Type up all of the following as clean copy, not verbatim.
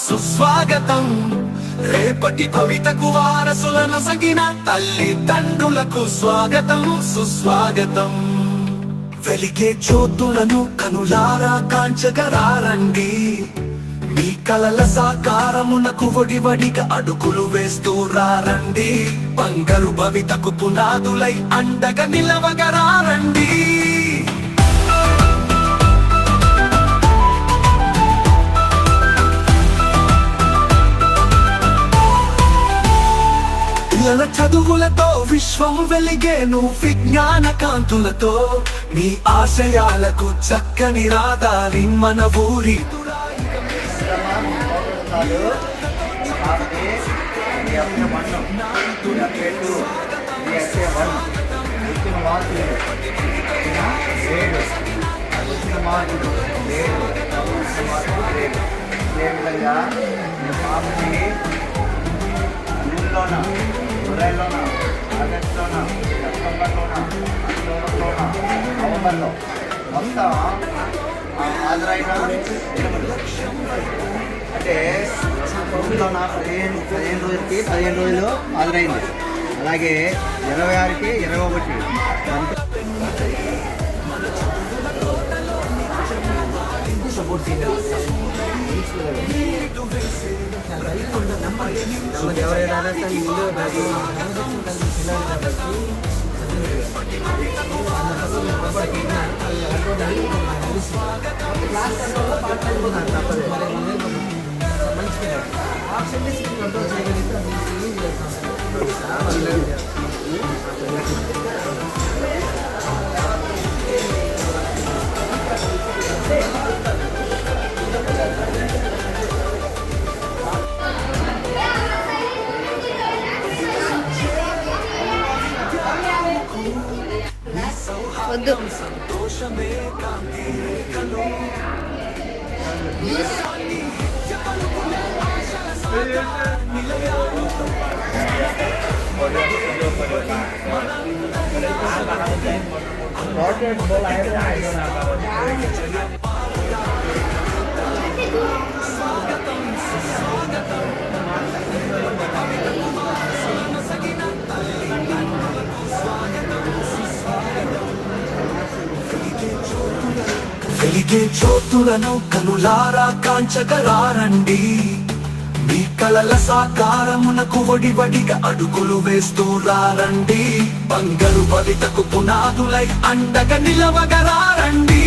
సుస్వాగతం రేపటి భవితకు వారసులను సగిన తల్లిదండ్రులకు స్వాగతం సుస్వాగతం వెలిగే జ్యోతులను కనులారా కాంచగరారండి మీ కలల సాకారమునకు వడివడిగా అడుగులు వేస్తూ రారండి బంగారు భవితకు పునాదులై అండగా నిలవగరారండి పిల్లల చదువులతో విశ్వం వెలిగేను విజ్ఞాన కాంతులతో మీ ఆశయాలకు చక్కని రాదారి మన ఊరి జూలైలోన ఆగస్టులోన సెప్టెంబర్లోన అక్టోబర్లోన నవంబర్లో మొత్తం హాజరైన అంటే తొమ్మిదిలోన 15 రోజులకి 15 రోజులు హాజరైంది. అలాగే 26కి 21 ఎవరైనా కంట్రోల్ చేయగలిగితే వద్దు సంతోషమే కాంతి రేఖలు వెలిగే జ్యోతులను కనులారా కాంచగరారండి మీ కలల సాకారమునకు వడివడిగా అడుగులు వేస్తూ రారండి బంగారు భవితకు పునాదులై అండగా నిలవగరారండి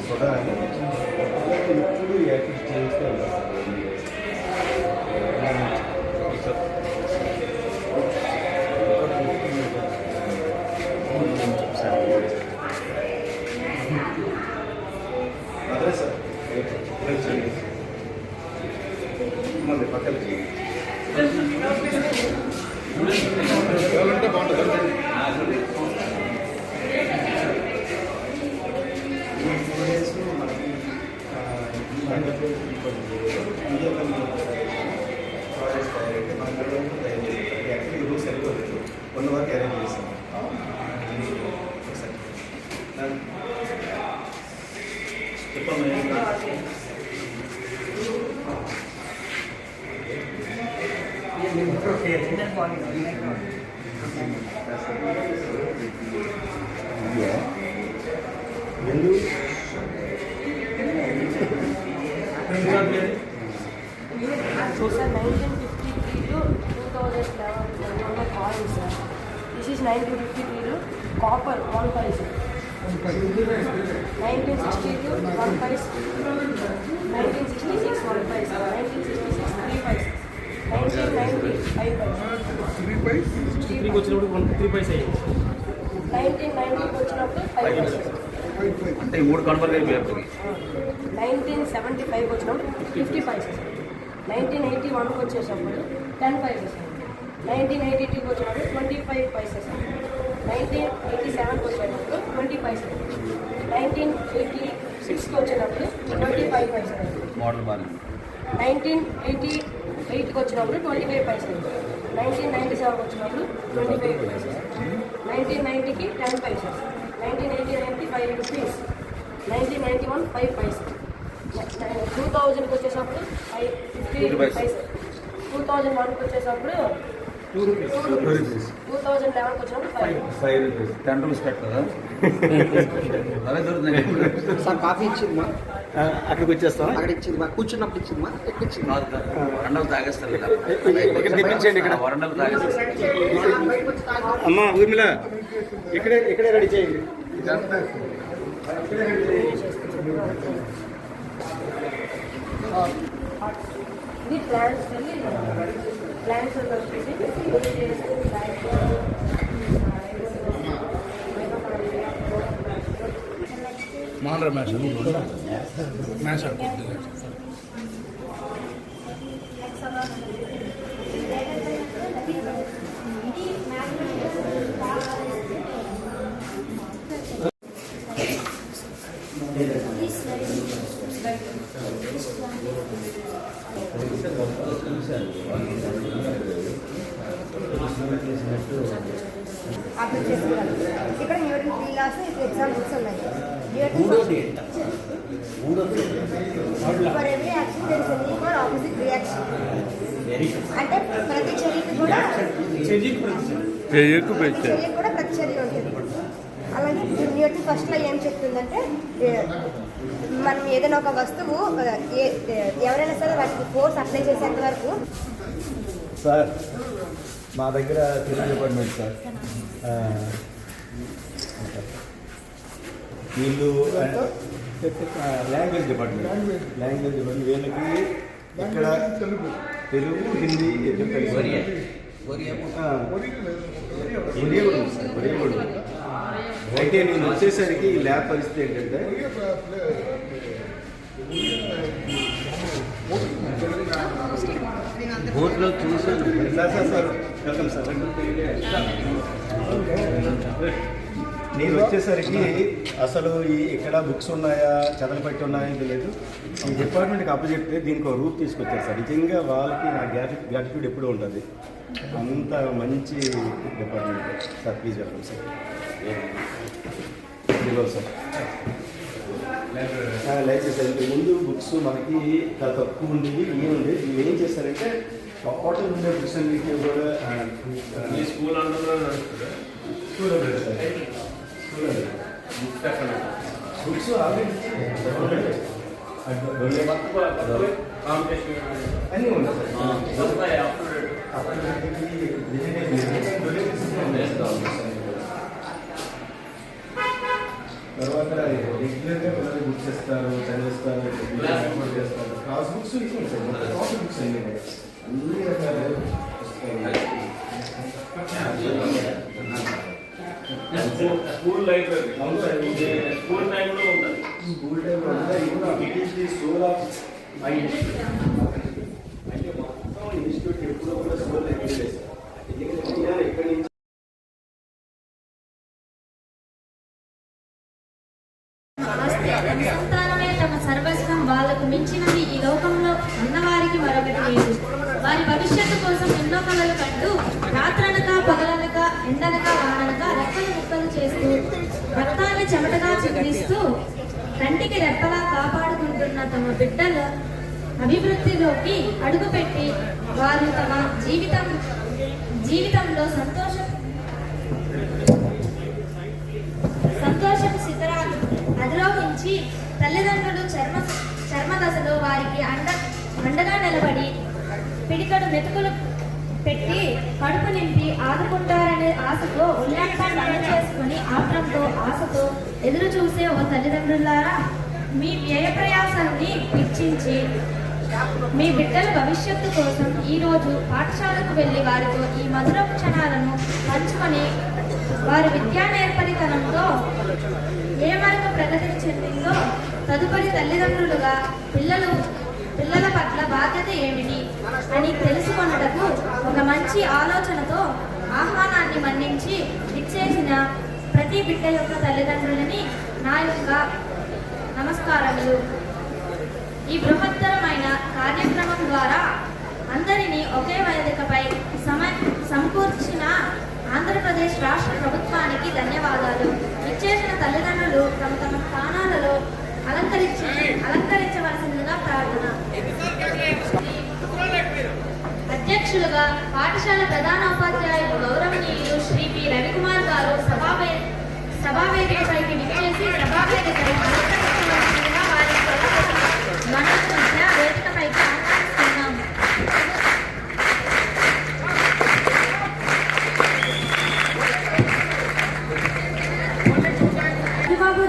కూడా ఎప్పుడు యాక్టివ్ చేస్తూ అదే సార్ మళ్ళీ పక్కన బాగుంటుంది. సరిపోతుంది 1 వరకు అరేంజ్ చేస్తాం. So sir, 1953 to 2011 coin sir. This is 1953 to copper 1 paise sir. 1962 1 paise, 1966 1 paise, 1966 3 paise, 1990 5 paise, 63 వచ్చినప్పుడు 3 పైసా అయ్యింది. 1990 వచ్చినప్పుడు 5 paise, అంటే ఈ 3 కన్వర్ట్ అయిపోయాయి. 1975 వచ్చినప్పుడు 50 paise, 1981 వచ్చేటప్పుడు 10 paise, 1982 వచ్చినప్పుడు 25 paise, 1987 వచ్చేటప్పుడు 20 paise, 1986 వచ్చేటప్పుడు 25 paise, మోడల్ బాగుంది. 1988 వచ్చినప్పుడు 25 paise, 1997 వచ్చినప్పుడు 25 paise, 1990కి 10 paise, 1989కి 5 rupees, 1991 5 paise, 2000కి వచ్చేటప్పుడు 50 paise, 2001కి వచ్చేటప్పుడు 2 rupees, 2011కి వచ్చినప్పుడు 5 rupees. 5 rupees 10 rupees పెట్టదా? అదే దొరుకుతుంది. సార్ కాఫీ ఇచ్చిందమ్మా, అక్కడికి వచ్చేస్తాం. అక్కడ ఇచ్చిందమ్మా, కూర్చున్నప్పుడు ఇచ్చిందమ్మా, ఎక్కడ ఇచ్చింది? వరండలు తాగేస్తారు కదా. ఇక్కడ తెప్పించండి. ఇక్కడ వరండలు తాగేస్తారు. అమ్మ ఊర్మిళ ఇక్కడే రెడీ చేయండి. ఇది ప్లాంట్స్ వెళ్ళి ప్లాంట్స్ వచ్చేసి అప్లై చేసుకోవాలి. ఇక్కడ న్యూటన్ 3 లాస్ ఎగ్జామ్ బుక్స్ ఉన్నాయి. Newton for every action there is an equal opposite reaction. అంటే ప్రతి చర్యకి కూడా ప్రతిచర్య ఉంటుంది. అలాగే న్యూటన్ ఫస్ట్లో ఏం చెప్తుందంటే మనం ఏదైనా ఒక వస్తువు ఎవరైనా సరే వాటికి ఫోర్స్ అప్లై చేసేంత వరకు. సార్ మా దగ్గర తెలుగు డిపార్ట్మెంట్ సార్ వీళ్ళు లాంగ్వేజ్ డిపార్ట్మెంట్ వీళ్ళకి ఇక్కడ తెలుగు హిందీ ఒరియా కూడా ఉంది సార్. ఒరియా కూడా ఉంది. అయితే నేను వచ్చేసరికి ఈ ల్యాబ్ పరిస్థితి ఏంటంటే బోర్డులో చూసాను. Sir welcome sir. నేను వచ్చేసరికి అసలు ఇక్కడ బుక్స్ ఉన్నాయా చదలు పెట్టి ఉన్నాయా తెలియదు. ఈ డిపార్ట్మెంట్కి అప్పు చెప్తే దీనికి ఒక రూప్ తీసుకొచ్చారు సార్. నిజంగా వాళ్ళకి నా గ్రాటిట్యూడ్ ఎప్పుడూ ఉంటుంది. అంత మంచి department sir. Please welcome sir. ఇదిగో సార్ లైసెన్స్ ఇంతకు ముందు బుక్స్ మనకి చాలా తక్కువ ఉండేవి. ఏముండేది ఇవి ఏం చేస్తారంటే టోటల్ ఉండే బుక్స్ అన్నింటినీ కూడా స్కూల్ అందరూ బుక్స్ ఆల్రెడీ అన్నీ ఉన్నాయి సార్. తర్వాత రెగ్యులర్గా పిల్లలు బుక్స్ ఇస్తారు, చదివిస్తారు, ఏర్పాటు చేస్తారు. క్లాస్ బుక్స్ ఇచ్చాం సార్, క్లాస్ బుక్స్ అన్ని అన్ని రకాల స్కూల్ లైబ్రరీ స్కూల్ టైంలో ఉంటుంది. స్కూల్ టైంలో it is the soul of my institute. అంటే మొత్తం ఇన్స్టిట్యూట్ ఎప్పుడో కూడా సోల్ లైబ్రరీ లేదు సార్. ఎందుకంటే ఎక్కడి నుంచి సంతానమే తమ సర్వస్వం, వాళ్లకు మించినది ఈ లోకంలో ఉన్నవారికి మరొకటి లేదు. వారి భవిష్యత్తు కోసం ఎన్నో కలలు కంటూ రాత్రనక పగలనక ఎండనక వాననక రెక్కలు ముక్కలు చేస్తూ రక్తాన్ని చెమటగా చిందిస్తూ కంటికి రెప్పలా కాపాడుకుంటున్న తమ బిడ్డల అభివృద్ధిలోకి అడుగుపెట్టి వారు తమ జీవితంలో సంతోషపు శిఖరాలు అధిరోహించి తల్లిదండ్రులు చర్మ దశలో వారికి అండగా నిలబడి పిడికడు మెతుకులు పెట్టి కడుపు నింపి ఆదుకుంటారనే ఆశతో ఉల్లాంగా పని చేసుకుని ఆత్రంతో ఆశతో ఎదురు చూసే ఓ తల్లిదండ్రులారా, మీ వ్యయ ప్రయాసాన్ని వెచ్చించి మీ బిడ్డల భవిష్యత్తు కోసం ఈరోజు పాఠశాలకు వెళ్ళి వారితో ఈ మధుర క్షణాలను పంచుకొని వారి విద్యా నేర్పరితనంతో ఏ వరకు ప్రగతి చెందిందో తదుపరి తల్లిదండ్రులుగా పిల్లల పట్ల బాధ్యత ఏమిటి అని తెలుసుకొనుటకు ఒక మంచి ఆలోచనతో ఆహ్వానాన్ని మన్నించి ఇచ్చేసిన ప్రతి బిడ్డ యొక్క తల్లిదండ్రులని నా యొక్క నమస్కారములు. ఈ బృహత్తరమైన కార్యక్రమం ద్వారా అందరినీ ఒకే వేదికపై సమకూర్చిన ఆంధ్రప్రదేశ్ రాష్ట్ర ప్రభుత్వానికి ధన్యవాదాలు. ఇచ్చేసిన తల్లిదండ్రులు తమ తమ స్థానాలలో అలంకరించవలసిందిగా ప్రార్థన. అధ్యక్షులుగా పాఠశాల ప్రధానోపాధ్యాయులు గౌరవనీయులు శ్రీ పి రవికుమార్ గారు సభావేదికపైకి విచ్చేసి సభావేదికను అలంకరించవలసిందిగా వారి మనసు మధ్య వేదికపైకి ఆహ్వానిస్తున్నాం.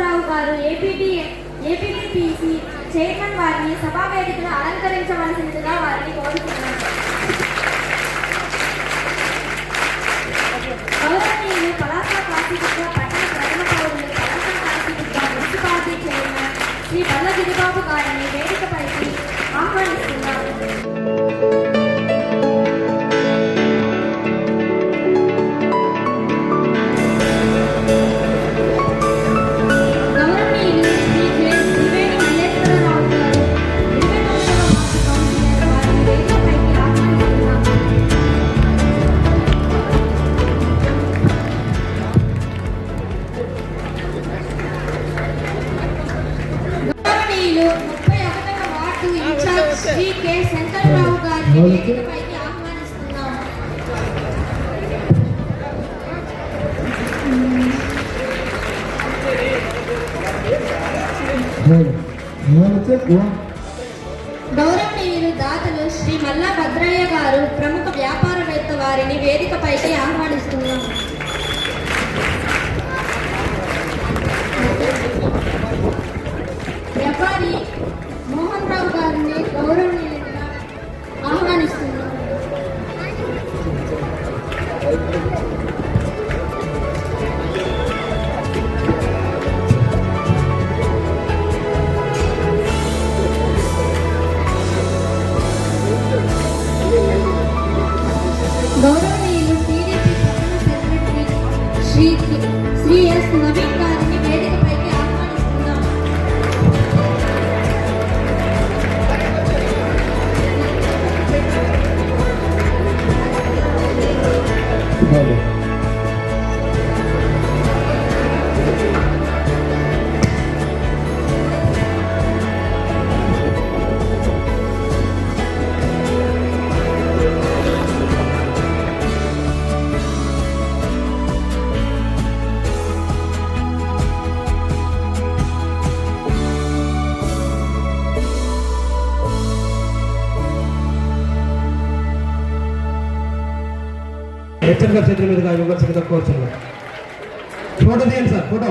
రావు గారు ఏపీటీసీ చైర్మన్ వారిని సభావేదికను అలంకరించవలసిందిగా వారిని కోరుతున్నాను. గౌరవనీయులు పలాస కాశీదుర్గ పట్టణ ప్రథమ పౌరులు పలాస కాశీదుర్గ మున్సిపాలిటీ చైర్మన్ శ్రీ బల్ల గిరిబాబు గారిని వేదికపైకి ఆహ్వానిస్తున్నారు. శ్రీ కె శంకర్రావు గారిని వేదికపైకి ఆహ్వానిస్తున్నాం. గౌరవనీయులు దాతలు శ్రీ మల్లా భద్రయ్య గారు ప్రముఖ వ్యాపారవేత్త వారిని వేదికపైకి ఆహ్వానిస్తున్నాం. వ్యాపారి మోహన్ రావు గారిని గౌరవనీయులుగా ఆహ్వానిస్తున్నాం. గౌరవనీయులు టీడీపీ పట్టణ సెక్రటరీ శ్రీ ఎస్ నవీన్ గారిని వేదికపైకి ఆహ్వానిస్తున్నాం. హెచ్చరిక చేతుల మీదుగా విమర్శకులు కోరుచున్నాం. ఫోటో తీయండి సార్, ఫోటో.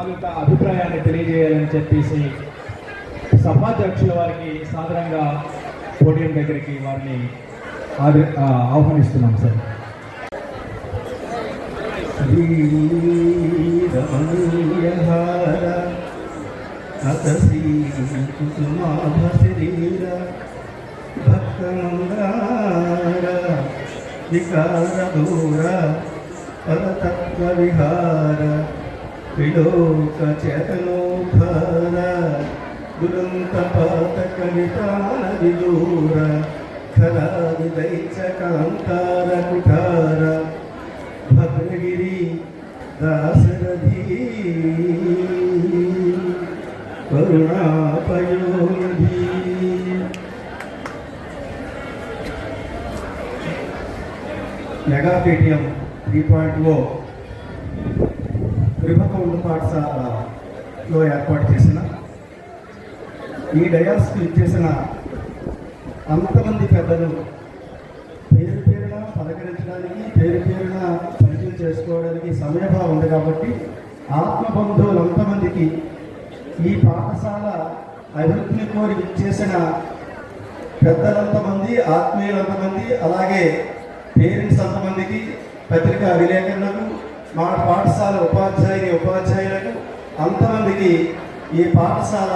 తాలూకా అభిప్రాయాన్ని తెలియజేయాలని చెప్పేసి సభాధ్యక్షుల వారికి సాధారణంగా పోడియం దగ్గరికి వారిని ఆహ్వానిస్తున్నాం సార్. వికారదూర పరతత్వ విహార విలోక చేతనోద్ధార దురంత పాతక వితాన విదూర ఖరా విదైచ కాంతార కుఠార భద్రగిరి దాసరథీ కరుణాపయోనిధి. మెగా పేటీఎం 3.0 ప్రభుత్వ ఉన్నత పాఠశాలలో ఏర్పాటు చేసిన ఈ డయాస్కు ఇచ్చేసిన అంతమంది పెద్దలు పేరు పేరున పలకరించడానికి, పేరు పేరున పరిచయం చేసుకోవడానికి సమయభావం ఉంది కాబట్టి ఆత్మబంధువులు అంతమందికి ఈ పాఠశాల అభివృద్ధిని కోరి చేసిన పెద్దలంతమంది, ఆత్మీయులంతమంది, అలాగే పేరెంట్స్ అంతమందికి, పత్రికా విలేకరులకు, మా పాఠశాల ఉపాధ్యాయులకు అంతమందికి ఈ పాఠశాల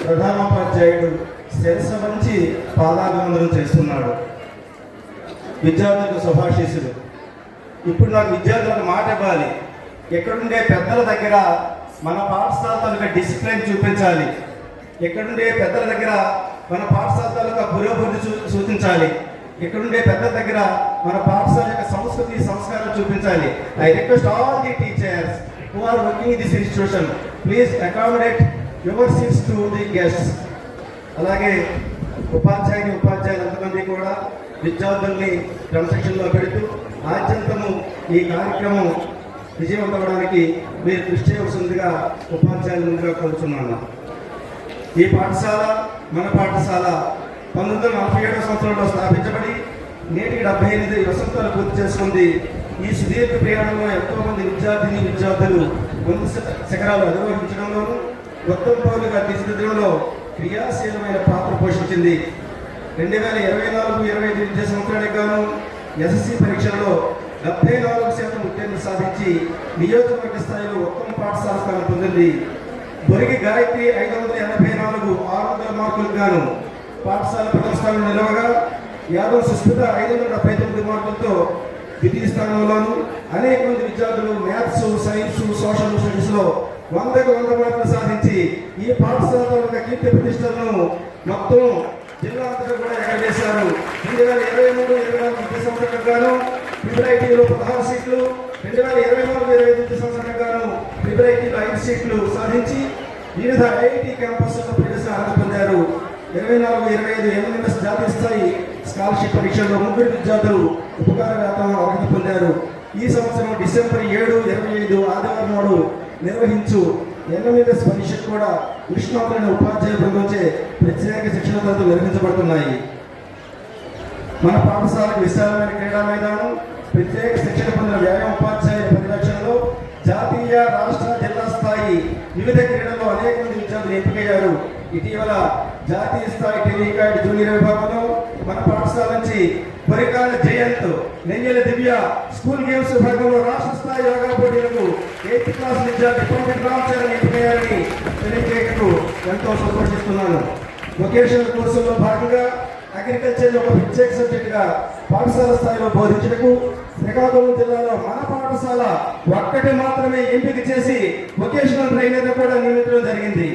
ప్రధానోపాధ్యాయుడు శిరస్సు వంచి పాదాభివందనం చేస్తున్నాడు. విద్యార్థులకు శుభాశీస్సులు. ఇప్పుడు నాకు విద్యార్థులకు మాట ఇవ్వాలి. ఎక్కడుండే పెద్దల దగ్గర మన పాఠశాల తాలూకా డిసిప్లిన్ చూపించాలి. ఎక్కడుండే పెద్దల దగ్గర మన పాఠశాల తాలూకా పురోభివృద్ధి సూచించాలి. ఇక్కడుండే పెద్దల దగ్గర మన పాఠశాల యొక్క సంస్కృతి సంస్కారం చూపించాలి. I request all the teachers who are working in this institution, please accommodate your seats to the guests. అలాగే ఉపాధ్యాయులు అంతమంది కూడా విద్యార్థుల్ని క్రమశిక్షణలో పెడుతూ ఆద్యంతము ఈ కార్యక్రమం విజయవంతమవడానికి మీరు కృషి చేయవలసిందిగా ఉపాధ్యాయుల ముందుగా కోరుతున్నాను. ఈ పాఠశాల మన పాఠశాల 1947 సంవత్సరంలో స్థాపించబడి నేటికి 78 వసంతాలు పూర్తి చేసుకుంది. ఈ సుదీర్ఘ ప్రయాణంలో ఎంతో మంది విద్యార్థులు ముందు శిఖరాలు అధిరోహించడంలోనూ మొత్తం పౌరులుగా తీర్చిదిద్దడంలో క్రియాశీలమైన పాత్ర పోషించింది. 2024-25 విద్యా సంవత్సరానికి గాను ఎస్ఎస్సి పరీక్షల్లో 74% ఉత్తీర్ణత సాధించి నియోజకవర్గ స్థాయిలో ఉత్తమ పాఠశాల స్థానం పొందింది. బొరిగి గాయత్రి 584 600 మార్కులకు గాను పాఠశాల ప్రథమ స్థానంలో నిలవగా, యాదవ్ సుస్మిత 579 మార్కులతో ద్వితీయ స్థానంలోను, అనేక మంది విద్యార్థులు మ్యాథ్స్, సైన్స్, సోషల్ స్టడీస్లో 100కు 100 మార్కులు సాధించి ఈ పాఠశాల యొక్క కీర్తి ప్రతిష్టలను మొత్తం జిల్లా అంతటా కూడా ఎగరవేశారు. 2023-24 విద్యా సంవత్సరానికి గాను ప్రిపరేటరీలో 16 సీట్లు, 2024-25 విద్యా సంవత్సరానికి గాను ప్రిపరేటరీలో 5 సీట్లు సాధించి వివిధ ఐఐటి క్యాంపస్లో ప్రవేశం అర్హత పొందారు. 24-25 ఎంఎంఎస్ జాతీయ స్థాయి స్కాలర్షిప్ పరీక్షల్లో 3 విద్యార్థులు ఉపకార వేతనం అర్హత పొందారు. ఈ సంవత్సరం డిసెంబర్ 7, 25 ఆదివారం నాడు నిర్వహించు ఎంఎంఎస్ పరీక్షలు కూడా నిష్ణాతులైన ఉపాధ్యాయ బృందంచే ప్రత్యేక శిక్షణ తరగతులు నిర్వహించబడుతున్నాయి. మన పాఠశాలకు విశాలమైన క్రీడా మైదానం, ప్రత్యేక శిక్షణ పొందిన వ్యాయామ ఉపాధ్యాయుల పరిరక్షణలో జాతీయ, రాష్ట్ర, జిల్లా స్థాయి వివిధ క్రీడల్లో అనేక మంది విద్యార్థులు ఎంపికయ్యారు. ఇటీవల జాతీయ స్థాయి టెలికార్డ్ జూనియర్ విభాగంలో మన పాఠశాల నుంచి పరికాల జయంత్, నెయ్యల దివ్య స్కూల్ గేమ్స్ విభాగంలో రాష్ట్ర స్థాయి యోగా పోటీలకు 8th క్లాస్ విద్యార్థి పండిట్ రామచరణ్ ఎంపికయ్యారని తెలియజేయటకు ఎంతో సంతోషిస్తున్నాను. వొకేషనల్ కోర్సుల్లో భాగంగా అగ్రికల్చర్ ఒక ప్రత్యేక సబ్జెక్టుగా పాఠశాల స్థాయిలో బోధించటకు శ్రీకాకుళం జిల్లాలో మన పాఠశాల ఒక్కటి మాత్రమే ఎంపిక చేసి వొకేషనల్ ట్రైనర్ను కూడా నియమించడం జరిగింది.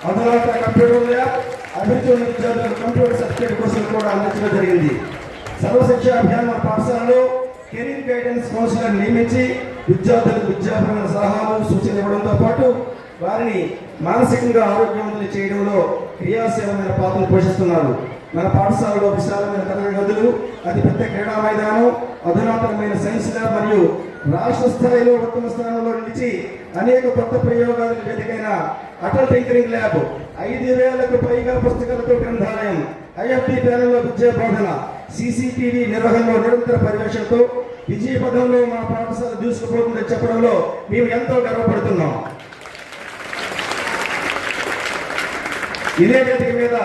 అధునాతన కంప్యూటర్ ల్యాబ్, అభివృద్ధి ఉన్న విద్యార్థులకు కంప్యూటర్ సర్టిఫికేట్ కోర్సులు కూడా అందించడం జరిగింది. సర్వశిక్ష అభియాన్ మన పాఠశాలలో కెరీర్ గైడెన్స్ కౌన్సిలర్ నియమించి విద్యార్థులకు విద్యాపరమైన సలహాలు, సూచనలు ఇవ్వడంతో పాటు వారిని మానసికంగా ఆరోగ్యవంతులు చేయడంలో క్రియాశీలమైన పాత్రను పోషిస్తున్నారు. మన పాఠశాలలో విశాలమైన తరగతి గదులు, అతిపెద్ద క్రీడా మైదానం, అధునాతనమైన సైన్స్ ల్యాబ్ మరియు రాష్ట్ర స్థాయిలో ఉత్తమ స్థానంలో నిలిచి అనేక కొత్త ప్రయోగాలకు వేదికైన అటల్ టింకరింగ్ ల్యాబ్, 5,000కు పైగా పుస్తకాలతో గ్రంథాలయం, ఐఎఫ్టి ప్యానెల్లో విద్యా బోధన, సీసీటీవీ నిర్వహణలో నిరంతర పర్యవేక్షణతో విజయపథంలో మా పాఠశాల దూసుకుపోతుందని చెప్పడంలో మేము ఎంతో గర్వపడుతున్నాం. ఇదే వేదిక మీద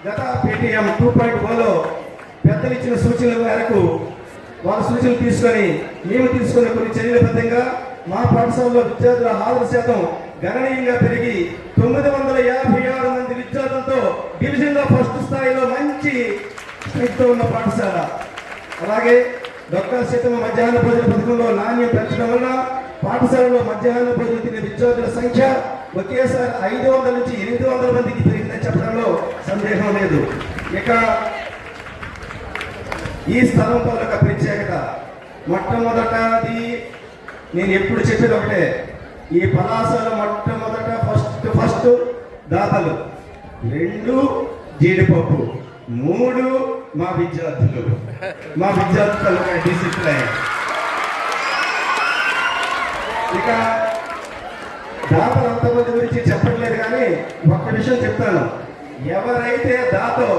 గత పేటీఎం 2.0లో పెద్దలు ఇచ్చిన సూచనల మేరకు వాళ్ళ సూచనలు తీసుకొని మేము తీసుకున్న కొన్ని చర్యలబద్ధంగా మా పాఠశాలలో విద్యార్థుల హాజరు శాతం గణనీయంగా పెరిగి 956 మంది విద్యార్థులతో డివిజన్లో ఫస్ట్ స్థాయిలో మంచి స్థితితో ఉన్న పాఠశాల. అలాగే డొక్కా సీతమ్మ మధ్యాహ్న భోజన పథకంలో నాణ్యం పెంచడం వల్ల పాఠశాలలో మధ్యాహ్న భోజనం తినే విద్యార్థుల సంఖ్య ఒకేసారి 500 నుంచి 800 మందికి పెరిగిందని చెప్పడంలో సందేహం లేదు. ఇక ఈ స్థలంతో ఒక ప్రత్యేకత, మొట్టమొదటది నేను ఎప్పుడు చెప్పేది ఒకటే, ఈ పలాసలో మొట్టమొదట ఫస్ట్ దాతలు, 2 జీడిపప్పు, 3 మా విద్యార్థుల డిసిప్లైన్. ఇక దాతలు అంతమంది గురించి చెప్పట్లేదు కానీ ఒక్క విషయం చెప్తాను, ఎవరైతే దాతో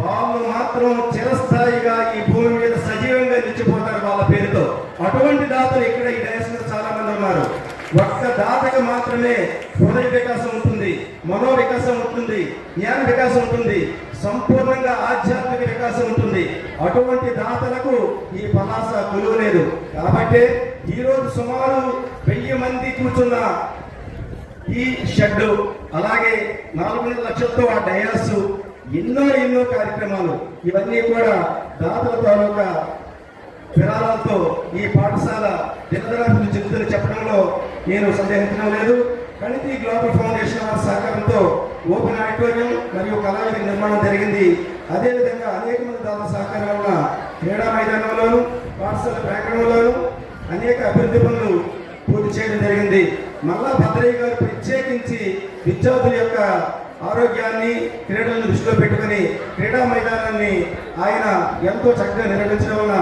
వాళ్ళు మాత్రం చిరస్థాయిగా ఈ భూమి మీద సజీవంగా నిలిచిపోతారు వాళ్ళ పేరుతో. అటువంటి దాతలు ఇక్కడ ఈ దేశంలో చాలా మంది ఉన్నారు. ఒక్క దాతకు మాత్రమే హృదయ వికాసం ఉంటుంది, మనో వికాసం ఉంటుంది, జ్ఞాన వికాసం ఉంటుంది, సంపూర్ణంగా ఆధ్యాత్మిక వికాసం ఉంటుంది. అటువంటి దాతలకు ఈ పలాస కొలువు లేదు. కాబట్టి ఈరోజు సుమారు 1000 మంది కూర్చున్న ఈ షెడ్, అలాగే 4 లక్షలతో ఆ డయాస్, ఎన్నో కార్యక్రమాలు, ఇవన్నీ కూడా దాతల తాలూకా విరాళాలతో ఈ పాఠశాల దినదరాభివృద్ధి చెందుతుందని చెప్పడంలో నేను సందేహించడం లేదు. కణితి గ్లోబల్ ఫౌండేషన్ వారి సహకారంతో ఓపెన్ ఆడిటోరియం మరియు కళావేదిక నిర్మాణం జరిగింది. అదేవిధంగా అనేక మంది దాతల సహకారం ఉన్న క్రీడా మైదానంలోను, పాఠశాల ప్రాంగణంలోను అనేక అభివృద్ధి పనులు పూర్తి చేయడం జరిగింది. మల్లా భద్రయ్య గారు ప్రత్యేకించి విద్యార్థుల యొక్క ఆరోగ్యాన్ని, క్రీడలను దృష్టిలో పెట్టుకుని క్రీడా మైదానాన్ని ఆయన ఎంతో చక్కగా నిర్వహించడం వల్ల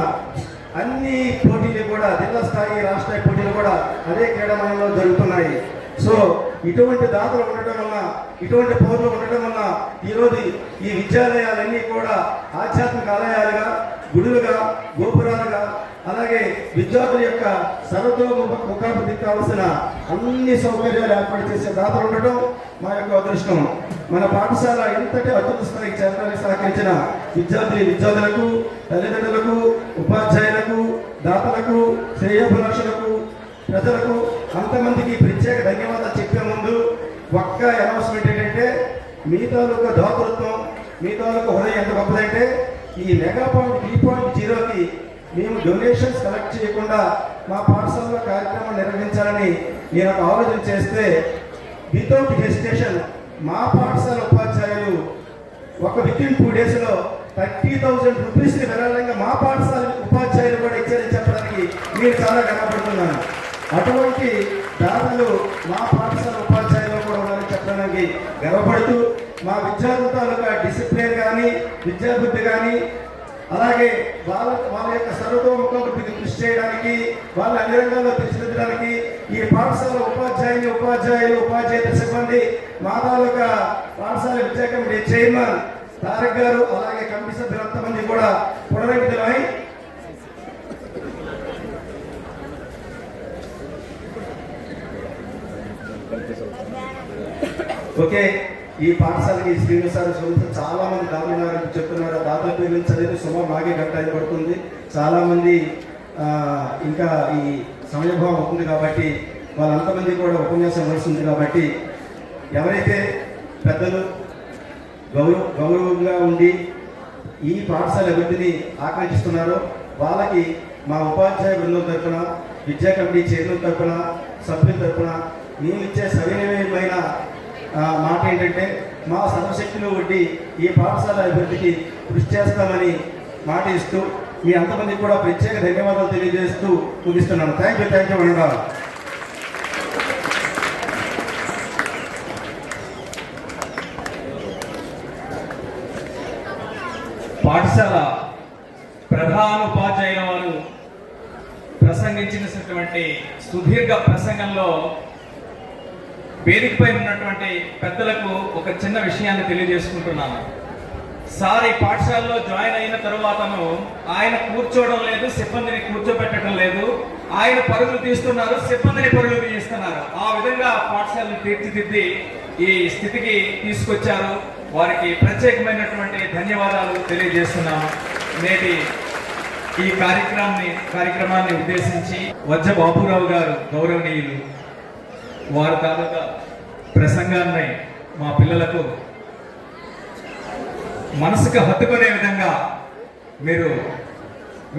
అన్ని పోటీలు కూడా జిల్లా స్థాయి, రాష్ట్ర స్థాయి పోటీలు కూడా అదే క్రీడామయంలో జరుగుతున్నాయి. సో ఇటువంటి దాతలు ఉండటం వల్ల, ఇటువంటి పౌరులు ఉండటం వల్ల ఈరోజు ఈ విద్యాలయాలన్నీ కూడా ఆధ్యాత్మిక ఆలయాలుగా, గుడులుగా, గోపురాలుగా, అలాగే విద్యార్థుల యొక్క సర్వతోముఖాభివృద్ధికి కావలసిన అన్ని సౌకర్యాలు ఏర్పాటు చేసే దాతలు ఉండటం మా యొక్క అదృష్టం. మన పాఠశాల ఎంతటి అత్యున్నత స్థాయికి చేరడానికి సహకరించిన విద్యార్థులకు, తల్లిదండ్రులకు, ఉపాధ్యాయులకు, దాతలకు, శ్రేయోభిలాషులకు, ప్రజలకు అంతమందికి ప్రత్యేక ధన్యవాదాలు చెప్పే ముందు ఒక్క అనౌన్స్మెంట్ ఏంటంటే, మీ తాలూకా దాతృత్వం, మీ తాలూకా హృదయం ఎంత గొప్పదంటే, ఈ మెగా పాయింట్ 3.0కి మేము డొనేషన్స్ కలెక్ట్ చేయకుండా మా పాఠశాలలో కార్యక్రమం నిర్వహించాలని నేను ఒక ఆలోచన చేస్తే, వితౌట్ హెసిటేషన్ మా పాఠశాల ఉపాధ్యాయులు వితిన్ 2 డేస్లో 30,000 రూపీస్ని విరాళంగా మా పాఠశాల ఉపాధ్యాయులు కూడా ఇచ్చారని చెప్పడానికి నేను చాలా గర్వపడుతున్నాను. అటువంటి దాతలు మా పాఠశాల ఉపాధ్యాయులు కూడా ఉన్నారని చెప్పడానికి గర్వపడుతూ, మా విద్యార్థుల తాలూకా డిసిప్లిన్ కానీ, విద్యాబుద్ధి కానీ, అలాగే వాళ్ళ యొక్క సర్వతోముఖాభివృద్ధికి కృషి చేయడానికి, వాళ్ళ అన్ని రంగాల్లో తీర్చిదిద్దడానికి ఈ పాఠశాల ఉపాధ్యాయులు, ఉపాధ్యాయుల సిబ్బంది, మా తాలూకా పాఠశాల విద్యా కమిటీ చైర్మన్ తారక్ గారు, అలాగే కమిటీ సభ్యులంతమంది కూడా పునరంకితమై ఓకే. ఈ పాఠశాలకి శ్రీనివాసారు చాలా మంది దాతలు చెప్తున్నారు. దాతల పేరు చదివితే సుమారు నాకే గంట పడుతుంది. చాలా మంది ఇంకా ఈ సమయభావం అవుతుంది కాబట్టి వాళ్ళంతమంది కూడా ఉపన్యాసం వస్తుంది కాబట్టి ఎవరైతే పెద్దలు గౌరవంగా ఉండి ఈ పాఠశాల అభివృద్ధిని ఆకాంక్షిస్తున్నారో వాళ్ళకి మా ఉపాధ్యాయ బృందం తరఫున, విద్యా కమిటీ చైర్మన్ తరఫున, సభ్యుల తరఫున మేము ఇచ్చే సవినయమైన మాట ఏంటంటే, మా సర్వశక్తులు వడ్డీ ఈ పాఠశాల అభివృద్ధికి కృషి చేస్తామని మాట ఇస్తూ మీ అంతమందికి కూడా ప్రత్యేక ధన్యవాదాలు తెలియజేస్తూ ముగిస్తున్నాను. థ్యాంక్ యూ అనండా. పాఠశాల ప్రధాన ఉపాధ్యాయుల వారు ప్రసంగించినటువంటి సుదీర్ఘ ప్రసంగంలో వేదికపై ఉన్నటువంటి పెద్దలకు ఒక చిన్న విషయాన్ని తెలియజేసుకుంటున్నాను. సార్ ఈ పాఠశాలలో జాయిన్ అయిన తరువాతను ఆయన కూర్చోవడం లేదు, సిబ్బందిని కూర్చోబెట్టడం లేదు. ఆయన పరుగులు తీస్తున్నారు, సిబ్బందిని పరుగులు తీస్తున్నారు. ఆ విధంగా పాఠశాలను తీర్చిదిద్ది ఈ స్థితికి తీసుకొచ్చారు. వారికి ప్రత్యేకమైనటువంటి ధన్యవాదాలు తెలియజేస్తున్నాము. నేటి ఈ కార్యక్రమాన్ని ఉద్దేశించి వజ్జ బాబురావు గారు గౌరవనీయులు వారు తాలూకా ప్రసంగాన్ని మా పిల్లలకు మనసుకు హత్తుకునే విధంగా మీరు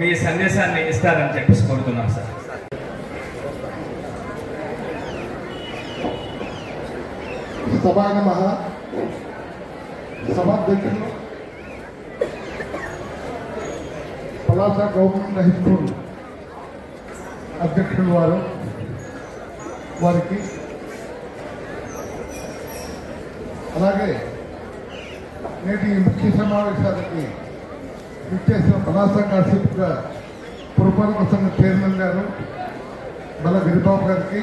మీ సందేశాన్ని ఇస్తారని చెప్పేసి కోరుతున్నాం సార్. సభాగమ సభాధ్యక్షులు పలాస గవర్నమెంట్ హై స్కూల్ అధ్యక్షులు వారికి అలాగే నేటి ముఖ్య సమావేశానికి ఇచ్చేసిన పలాస కాశీపుర పురపాలక సంఘ చైర్మన్ గారు బల గిరిబాబు గారికి,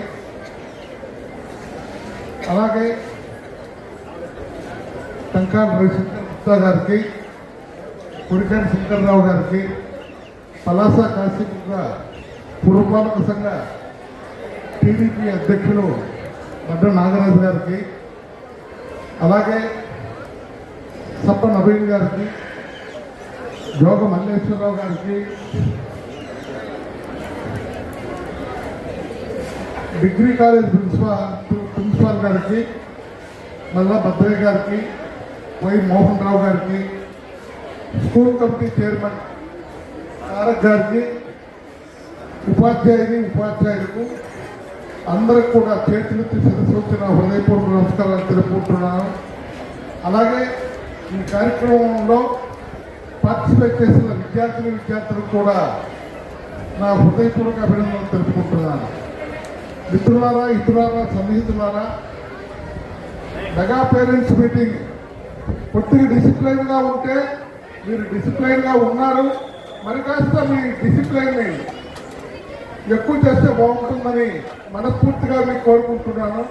అలాగే టంకాల రవిశంకర్ గుప్తా గారికి, కొడికాని శంకర్రావు గారికి, పలాస కాశీపుర పురపాలక సంఘ టీడీపీ అధ్యక్షులు వడ్డ నాగరాజు గారికి, అలాగే సప్ప నవీన్ గారికి, జోగ మల్లేశ్వరరావు గారికి, డిగ్రీ కాలేజ్ ప్రిన్సిపాల్ గారికి, మల్లా భద్రయ్య గారికి, వై మోహన్ రావు గారికి, స్కూల్ కమిటీ చైర్మన్ తారక్ గారికి, ఉపాధ్యాయులకు అందరికి కూడా చేతులెత్తి శిరస్సు హృదయపూర్వక నమస్కారాలు తెలుపుకుంటున్నాను. అలాగే ఈ కార్యక్రమంలో పార్టిసిపేట్ చేసిన విద్యార్థులకు కూడా నా హృదయపూర్వక అభినందనలు తెలుపుకుంటున్నాను. మిత్రులారా, ఇతరులారా, సన్నిహితులారా, మెగా పేరెంట్స్ మీటింగ్ కొద్దిగా డిసిప్లైన్గా ఉంటే మీరు డిసిప్లైన్గా ఉన్నారు, మరి కాస్త మీ డిసిప్లైన్ని ఎక్కువ చేస్తే బాగుంటుందని మనస్ఫూర్తిగా మీకు కోరుకుంటున్నాను.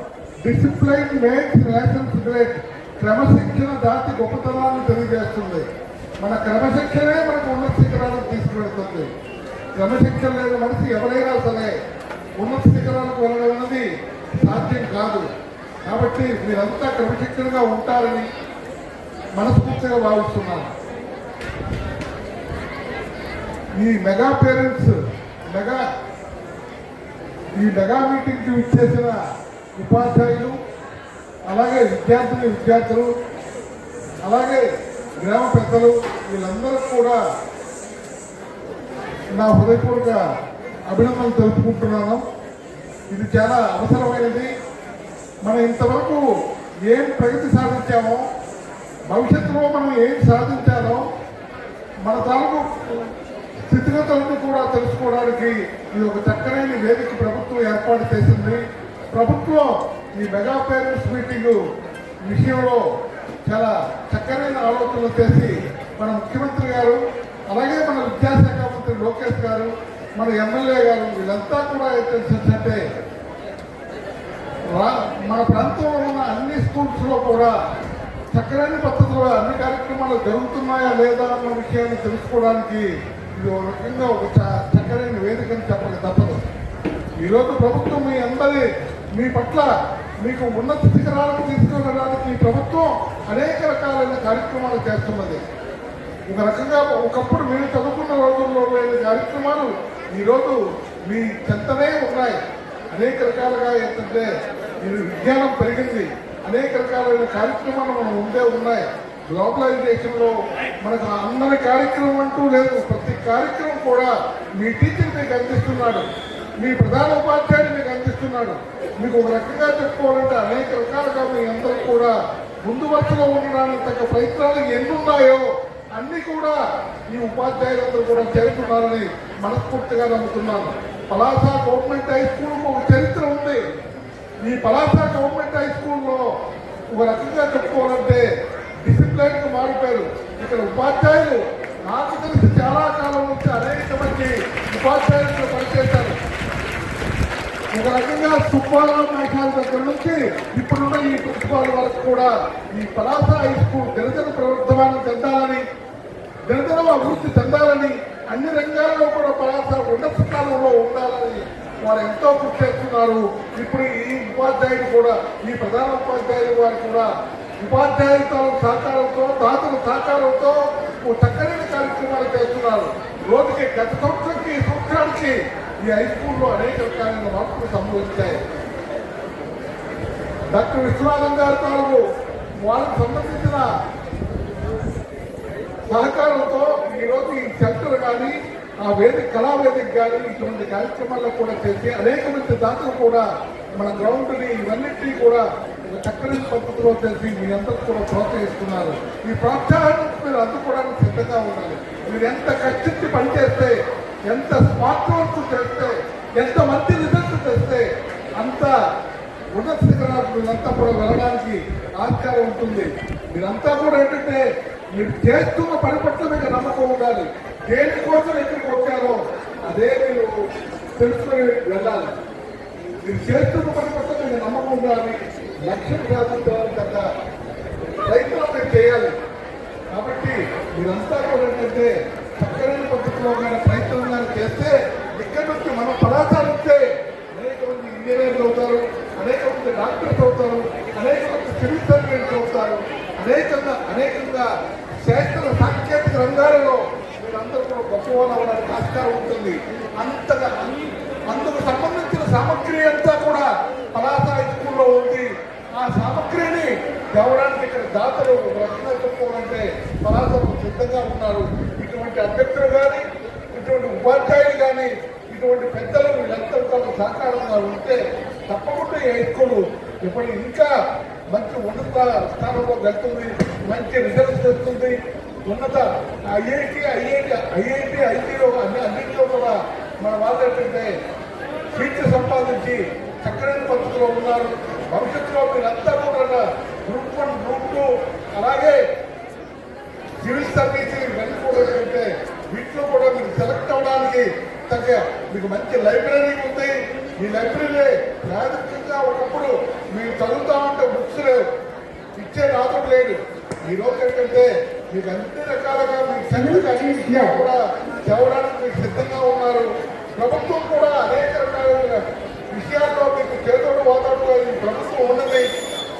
Discipline makes nations great. క్రమశిక్షణ జాతి గొప్పతనాన్ని తెలియజేస్తుంది. మన క్రమశిక్షణే మనకు ఉన్నత శిఖరాలకు తీసుకువెళ్తుంది. క్రమశిక్షణ లేని మనిషి ఎవరైనా సరే ఉన్నత శిఖరాలకు వెళ్ళడం సాధ్యం కాదు. కాబట్టి మీరంతా క్రమశిక్షణగా ఉంటారని మనస్ఫూర్తిగా భావిస్తున్నాను. ఈ మెగా మీటింగ్కి ఇచ్చేసిన ఉపాధ్యాయులు, అలాగే విద్యార్థులు, అలాగే గ్రామ పెద్దలు, వీళ్ళందరూ కూడా నా హృదయపూర్వక అభినందనలు తెలుపుకుంటున్నాను. ఇది చాలా అవసరమైనది. మనం ఇంతవరకు ఏం ప్రగతి సాధించామో, భవిష్యత్తులో మనం ఏం సాధించాలో, మన తాలూకు స్థితిగతులను కూడా తెలుసుకోవడానికి ఇది ఒక చక్కనైన వేదిక ప్రభుత్వం ఏర్పాటు చేసింది. ప్రభుత్వం ఈ మెగా పేరెంట్స్ మీటింగ్ విషయంలో చాలా చక్కనైన ఆలోచనలు చేసి మన ముఖ్యమంత్రి గారు, అలాగే మన విద్యాశాఖ మంత్రి లోకేష్ గారు, మన ఎమ్మెల్యే గారు, వీళ్ళంతా కూడా ఏంటంటే మన ప్రాంతంలో ఉన్న అన్ని స్కూల్స్లో కూడా చక్కనైన పద్ధతిలో అన్ని కార్యక్రమాలు జరుగుతున్నాయా లేదా అన్న విషయాన్ని తెలుసుకోవడానికి ఇది ఒక రకంగా ఒక చక్కనైన వేదికని చెప్పక తప్పదు. ఈరోజు ప్రభుత్వం మీ పట్ల మీకు ఉన్నత శిఖరాలకు తీసుకెళ్ళడానికి ఈ ప్రభుత్వం అనేక రకాలైన కార్యక్రమాలు చేస్తున్నది. ఒక రకంగా ఒకప్పుడు మీరు చదువుకున్న రోజుల్లో లేని కార్యక్రమాలు ఈరోజు మీ చెంతనే ఉన్నాయి. అనేక రకాలుగా ఏంటంటే మీరు విజ్ఞానం పెరిగింది, అనేక రకాలైన కార్యక్రమాలు మనం ముందే ఉన్నాయి. గ్లోబలైజేషన్లో మనకు అందరి కార్యక్రమం అంటూ లేదు. ప్రతి కార్యక్రమం కూడా మీ టీచర్ మీకు అందిస్తున్నాడు, మీ ప్రధాన ఉపాధ్యాయుడు మీకు అందిస్తున్నాడు. మీకు ఒక రకంగా చెప్పుకోవాలంటే అనేక రకాలుగా మీ అందరూ కూడా ముందు వరుసలో ఉండడానికి తగ్గ ప్రయత్నాలు ఎన్నున్నాయో అన్నీ కూడా ఈ ఉపాధ్యాయులందరూ కూడా చేరుతున్నారని మనస్ఫూర్తిగా నమ్ముతున్నాను. పలాస గవర్నమెంట్ హై స్కూల్కు ఒక చరిత్ర ఉంది. ఈ పలాస గవర్నమెంట్ హై స్కూల్లో ఒక రకంగా చెప్పుకోవాలంటే డిసిప్లైన్కు మారిపోయారు. ఇక్కడ ఉపాధ్యాయులు నాకు తెలిసి చాలా కాలం నుంచి అనేక మంది ఉపాధ్యాయులు పనిచేశారు. ఒక రకంగా సుబ్బారావు నాయకుల దగ్గర నుంచి ఇప్పుడున్న ఈ ప్రిన్సిపాల్ వరకు కూడా ఈ పలాస హై స్కూల్ గిరిజన ప్రవర్తమానం చెందాలని, గిరిజన అభివృద్ధి చెందాలని, అన్ని రంగాల్లో కూడా పలాస ఉన్నత స్థానంలో ఉండాలని వారు ఎంతో కృషి చేస్తున్నారు. ఇప్పుడు ఈ ఉపాధ్యాయులు కూడా, ఈ ప్రధాన ఉపాధ్యాయులు వారు కూడా ఉపాధ్యాయులతో సహకారంతో, దాతల సహకారంతో చక్కని కార్యక్రమాలు చేస్తున్నారు. రోజుకి గత సంవత్సరానికి ఈ సంవత్సరానికి ఈ హై స్కూల్లో అనేక రకాలైన మార్పులు సంభవించాయి. డాక్టర్ విశ్వనాథన్ గారి తాలూకు వాళ్ళకు సంబంధించిన సహకారంతో ఈరోజు ఈ సెంటర్ కానీ, ఆ వేదిక కళావేదిక కానీ ఇటువంటి కార్యక్రమాల్లో కూడా చేసి అనేక మంది దాతలు కూడా మన గ్రౌండ్ని ఇవన్నింటినీ కూడా ఒక చక్కని పద్ధతిలో చేసి మీ అందరూ కూడా ప్రోత్సహిస్తున్నారు. ఈ ప్రోత్సాహాన్ని మీరు అందుకోవడానికి సిద్ధంగా ఉండాలి. మీరు ఎంత కష్టించి పనిచేస్తే, ఎంత స్మార్ట్ వర్క్ చేస్తే, ఎంత మంచి రిజల్ట్ చేస్తే అంత ఉన్నత శిఖరాలకు మీరంతా కూడా వెళ్ళడానికి ఆస్కారం ఉంటుంది. మీరంతా కూడా ఏంటంటే మీరు చేస్తున్న పని పట్ల మీకు నమ్మకం ఉండాలి. దేనికోసం ఎక్కడికి వచ్చారో అదే మీరు తెలుసుకొని వెళ్ళాలి. మీరు చేస్తున్న పని పట్ల మీకు నమ్మకం ఉండాలి. లక్ష్యం సాధించాలి కదా, ప్రయత్నం మీరు చేయాలి. కాబట్టి మీరంతా కూడా ఏంటంటే చక్కని పద్ధతిలో కానీ ప్రయత్నం కానీ చేస్తే ఇక్కడి నుంచి మనం పదార్థాలిస్తే అనేక మంది ఇంజనీర్లు అవుతారు, అనేక మంది డాక్టర్స్ అవుతారు, అనేక మంది సివిల్ సర్వెంట్స్ అవుతారు, అనేకంగా శాస్త్ర సాంకేతిక రంగాలలో మీరందరూ కూడా గొప్పవాళ్ళు అవ్వడానికి ఆస్కారం ఉంటుంది. అందుకు సంబంధించిన సామగ్రి అంతా కూడా పలాస హై స్కూల్లో ఉంది. ఆ సామగ్రిని తేవడానికి ఇక్కడ దాతలు రక్షణ చెప్పుకోవాలంటే పలాసలు సిద్ధంగా ఉన్నారు. ఇటువంటి అభ్యర్థులు కానీ, ఇటువంటి ఉపాధ్యాయులు కానీ, ఇటువంటి పెద్దలు వీళ్ళందరూ సహకారంగా ఉంటే తప్పకుండా ఈ హై స్కూల్ ఇప్పుడు ఇంకా మంచి ఉన్నత స్థానంలో వెళ్తుంది, మంచి రిజల్ట్స్ వస్తుంది. ఉన్నత ఐఐటీలో అన్నింటిలో కూడా మన వాళ్ళు ఏంటంటే సీట్లు సంపాదించి చక్కని పద్ధతిలో ఉన్నారు. భవిష్యత్తులో మీరంతా కూడా గ్రూప్ 1, గ్రూప్ 2 అలాగే సివిల్ సర్వీస్ ఇవన్నీ కూడా ఏంటంటే వీటిలో కూడా మీరు సెలెక్ట్ అవ్వడానికి తగ్గ మీకు మంచి లైబ్రరీ ఉంది. ఈ లైబ్రరీ ప్రాథమికంగా ఒకప్పుడు మీరు చదువుతా ఉంటే బుక్స్ లేవు, ఇచ్చే రాజు లేడు. ఈ రోజు ఏంటంటే మీకు అన్ని రకాలుగా మీకు సెంటర్ అన్ని విషయాలు కూడా చదవడానికి మీకు సిద్ధంగా ఉన్నారు. ప్రభుత్వం కూడా అనేక రకాలైన విషయాల్లో మీకు చేతోడు వాతావరణంలో ఈ ప్రభుత్వం ఉన్నది.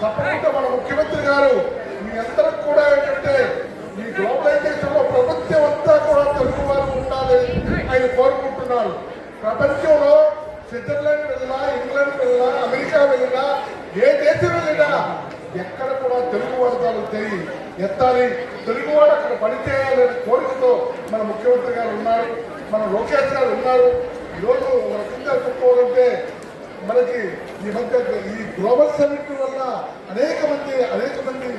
తప్పకుండా మన ముఖ్యమంత్రి గారు మీ అందరికి కూడా ఏంటంటే ఈ గ్లోబలైజేషన్ లో ప్రపంచం అంతా కూడా తెలుగు వారు ఉండాలి ఆయన కోరుకుంటున్నారు. ప్రపంచంలో స్విట్జర్లాండ్ వెళ్ళినా, ఇంగ్లాండ్ వెళ్ళినా, అమెరికా వెళ్ళినా, ఏ దేశం వెళ్ళినా ఎక్కడ కూడా తెలుగు వర్గాలు చేయి ఎత్తాలి, తెలుగువాడు అక్కడ పనిచేయాలనే కోరికతో మన ముఖ్యమంత్రి గారు ఉన్నారు, మన లోకేష్ గారు ఉన్నారు. ఈరోజు ఒక రకంగా చెప్పుకోవాలంటే మనకి ఈ మధ్య ఈ గ్లోబల్ సమిట్ వల్ల అనేక మంది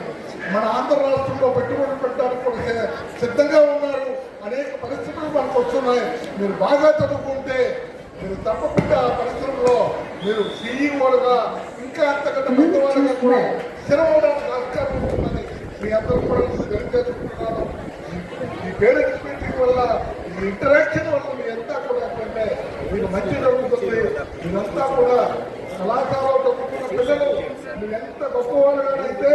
మన ఆంధ్ర రాష్ట్రంలో పెట్టుబడులు పెట్టడానికి కూడా సిద్ధంగా ఉన్నారు. అనేక పరిస్థితులు మనకు వస్తున్నాయి. మీరు బాగా చదువుకుంటే మీరు తప్పకుండా ఆ పరిశ్రమలో మీరు సీఈఓలుగా ఇంకా అంతకంటే పెద్దవాళ్ళగా కూడా స్థిరమవడానికి ఆస్కారం ఉంటుందని మీ అందరూ కూడా తెలియజేసుకుంటున్నాను. ఈ పేరెంట్స్ మీటింగ్ వల్ల, ఈ ఇంటరాక్షన్ వల్ల మీ అంతా కూడా ఏంటంటే మీకు మంచి జరుగుతుంది. మీరంతా కూడా కళాశాలలో చదువుకున్న పిల్లలు మీరు ఎంత గొప్పవాళ్ళైతే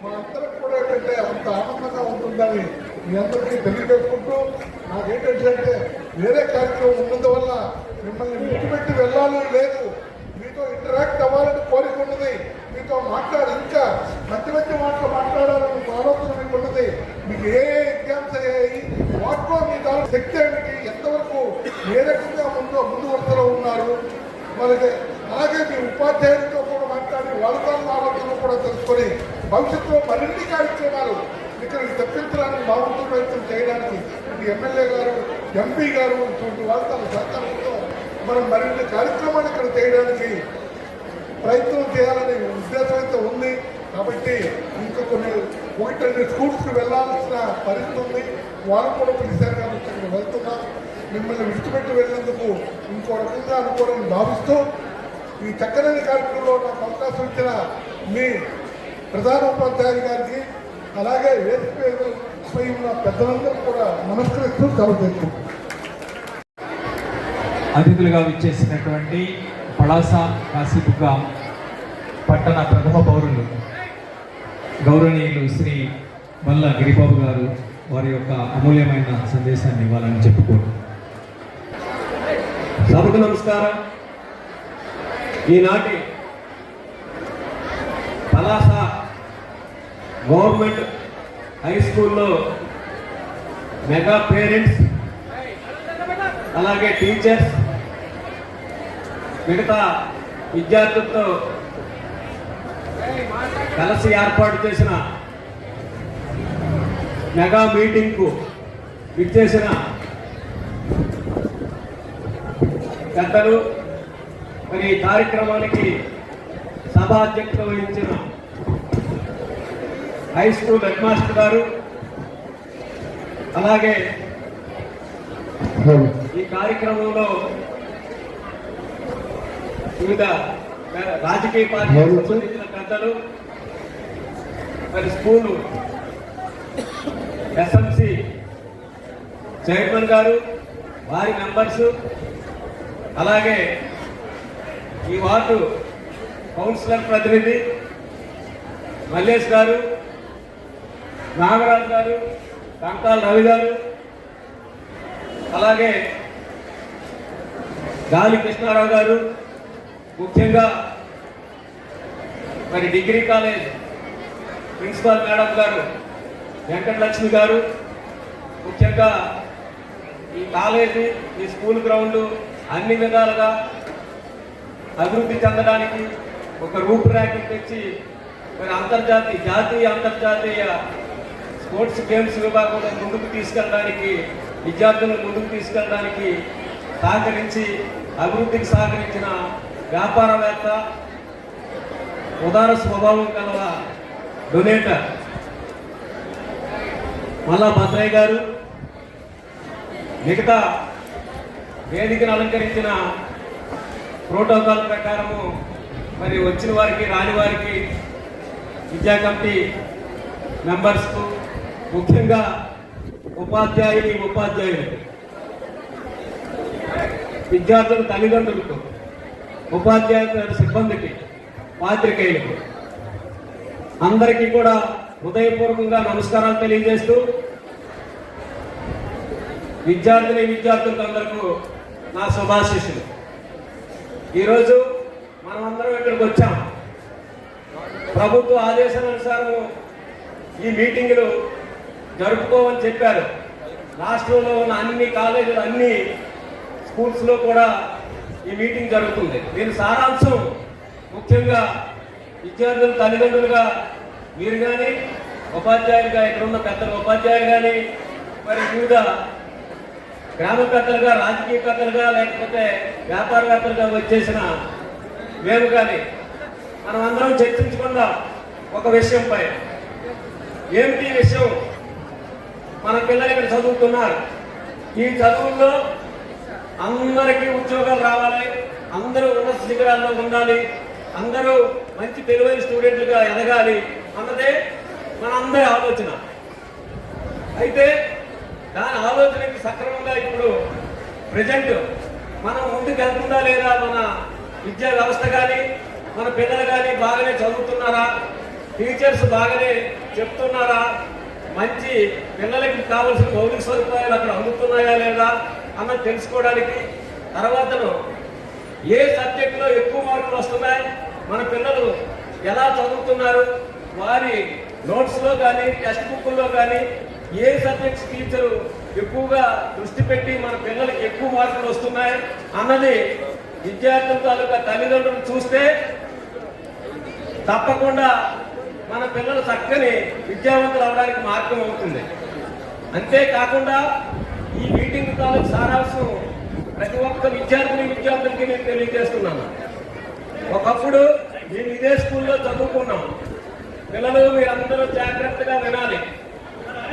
మా అందరికి కూడా ఏంటంటే అంత ఆనందంగా ఉంటుందని మీ అందరికీ తెలియజేసుకుంటూ నాకేంటంటే వేరే కార్యక్రమం ఉన్నందువల్ల మిమ్మల్ని విడిచిపెట్టి వెళ్ళాలని లేదు, మీతో ఇంటరాక్ట్ అవ్వాలని కోరిక ఉన్నది, మీతో మాట్లాడి ఇంకా మంచి మాటలు మాట్లాడాలని ఆలోచన మీకు ఉన్నది. మీకు ఏ ఎగ్జామ్స్ అయ్యాయి, వాటిలో మీ దాని శక్తి ఏమిటి, ఎంతవరకు ఏ రకంగా ముందు వరుసలో ఉన్నారు, వాళ్ళకి అలాగే మీ ఉపాధ్యాయులతో కూడా మాట్లాడి వాళ్ళతో ఆలోచనలు కూడా తెలుసుకొని భవిష్యత్తులో మరిన్ని కార్యక్రమాలు ఇక్కడికి తెప్పించడానికి బాగుంటు ప్రయత్నం చేయడానికి ఇటు ఎమ్మెల్యే గారు, ఎంపీ గారు ఇటువంటి వాళ్ళ సహకారంతో మనం మరిన్ని కార్యక్రమాలు ఇక్కడ చేయడానికి ప్రయత్నం చేయాలనే ఉద్దేశం అయితే ఉంది. కాబట్టి ఇంకా కొన్ని 1-2 స్కూల్స్కి వెళ్ళాల్సిన పరిస్థితి ఉంది. వాళ్ళు కూడా పిలిచారు కాబట్టి ఇక్కడ వెళ్తున్నాం. మిమ్మల్ని విడిచిపెట్టి వెళ్ళేందుకు ఇంకో రకంగా అనుకోవాలని భావిస్తూ ఈ చక్కని కార్యక్రమంలో నాకు అవకాశం ఇచ్చిన మీ ప్రధాన ఉపాధ్యాయులు గారికి అలాగే వేదికపై ఉన్న పెద్దలందరూ కూడా నమస్కరిస్తూ సెలవు తీసుకుంటున్నాను. అతిథులుగా విచ్చేసినటువంటి పలాస కాశీబుగ్గ పట్టణ ప్రథమ పౌరులు గౌరవనీయులు శ్రీ మల్ల గిరిబాబు గారు వారి యొక్క అమూల్యమైన సందేశాన్ని ఇవ్వాలని చెప్పుకోరు. సభకు నమస్కారం. ఈనాటి పలాస గవర్నమెంట్ హై స్కూల్లో మెగా పేరెంట్స్ అలాగే టీచర్స్ మిగతా విద్యార్థులతో కలిసి ఏర్పాటు చేసిన మెగా మీటింగ్కు విచ్చేసిన పెద్దలు, మరి ఈ కార్యక్రమానికి సభాధ్యక్షత వహించిన హై స్కూల్ హెడ్ మాస్టర్ గారు, అలాగే ఈ కార్యక్రమంలో వివిధ రాజకీయ పార్టీలకు సంబంధించిన పెద్దలు, మరి స్కూలు ఎస్ఎంసి చైర్మన్ గారు, వారి మెంబర్సు, అలాగే ఈ వార్డు కౌన్సిలర్ ప్రతినిధి మల్లేష్ గారు, నాగరాజు గారు, కంకాల రవి గారు, అలాగే గాలి కృష్ణారావు గారు, ముఖ్యంగా మరి డిగ్రీ కాలేజ్ ప్రిన్సిపాల్ మేడం గారు వెంకటలక్ష్మి గారు, ముఖ్యంగా ఈ కాలేజీ ఈ స్కూల్ గ్రౌండ్ అన్ని విధాలుగా అభివృద్ధి చెందడానికి ఒక రూపురేఖలు తెచ్చి మరి జాతీయ అంతర్జాతీయ స్పోర్ట్స్ గేమ్స్ విభాగంలో ముందుకు తీసుకెళ్ళడానికి, విద్యార్థులను ముందుకు తీసుకెళ్ళడానికి సహకరించి అభివృద్ధికి సహకరించిన వ్యాపారవేత్త, ఉదార స్వభావం కలవ డొనేటర్ మల్లా భద్రయ్య గారు, మిగతా వేదికను అలంకరించిన ప్రోటోకాల్ ప్రకారము మరి వచ్చిన వారికి రాని వారికి విద్యా కమిటీ మెంబర్స్కు, ముఖ్యంగా ఉపాధ్యాయులు, విద్యార్థుల తల్లిదండ్రులకు, ఉపాధ్యాయుల సిబ్బందికి, పాత్రికేయులకు అందరికీ కూడా హృదయపూర్వకంగా నమస్కారాలు తెలియజేస్తూ విద్యార్థులకు అందరికీ నా శుభాశీస్సులు. ఈరోజు మనమందరం ఇక్కడికి వచ్చాం. ప్రభుత్వ ఆదేశానుసారం ఈ మీటింగులు జరుపుకోమని చెప్పారు. రాష్ట్రంలో ఉన్న అన్ని కాలేజీలు, అన్ని స్కూల్స్లో కూడా ఈ మీటింగ్ జరుగుతుంది. దీని సారాంశం ముఖ్యంగా విద్యార్థుల తల్లిదండ్రులుగా మీరు కానీ, ఉపాధ్యాయులుగా ఇక్కడున్న పెద్దలు ఉపాధ్యాయులు కానీ, మరి వివిధ గ్రామ పెద్దలుగా, రాజకీయ పెద్దలుగా, లేకపోతే వ్యాపారవేత్తలుగా వచ్చేసిన మేము కానీ మనం అందరం చర్చించుకుందాం ఒక విషయంపై. ఏమిటి విషయం? మన పిల్లలు ఇక్కడ చదువుతున్నారు. ఈ చదువుల్లో అందరికీ ఉద్యోగాలు రావాలి, అందరూ ఉన్నత శిఖరాల్లో ఉండాలి, అందరూ మంచి తెలివైన స్టూడెంట్లుగా ఎదగాలి అన్నదే మనందరి ఆలోచన. అయితే దాని ఆలోచనకి సక్రమంగా ఇప్పుడు ప్రజెంట్ మనం ముందుకు వెళ్తుందా లేదా, మన విద్యా వ్యవస్థ కానీ మన పిల్లలు కానీ బాగానే చదువుతున్నారా, టీచర్స్ బాగానే చెప్తున్నారా, మంచి పిల్లలకి కావాల్సిన మౌలిక సదుపాయాలు అక్కడ అందుతున్నాయా లేదా అన్నది తెలుసుకోవడానికి, తర్వాతను ఏ సబ్జెక్టులో ఎక్కువ మార్కులు వస్తున్నాయి, మన పిల్లలు ఎలా చదువుతున్నారు, వారి నోట్స్లో కానీ టెక్స్ట్ బుక్లో కానీ ఏ సబ్జెక్ట్స్ టీచరు ఎక్కువగా దృష్టి పెట్టి మన పిల్లలకి ఎక్కువ మార్కులు వస్తున్నాయి అన్నది విద్యార్థుల తాలూకా తల్లిదండ్రులు చూస్తే తప్పకుండా మన పిల్లలు చక్కని విద్యావంతులు అవడానికి మార్గం అవుతుంది. అంతేకాకుండా ఈ మీటింగ్ తాలూకు సారాంశం ప్రతి ఒక్క విద్యార్థులకి నేను తెలియజేస్తున్నాను. ఒకప్పుడు మేము ఇదే స్కూల్లో చదువుకున్నాం. పిల్లలు మీరందరూ జాగ్రత్తగా వినాలి.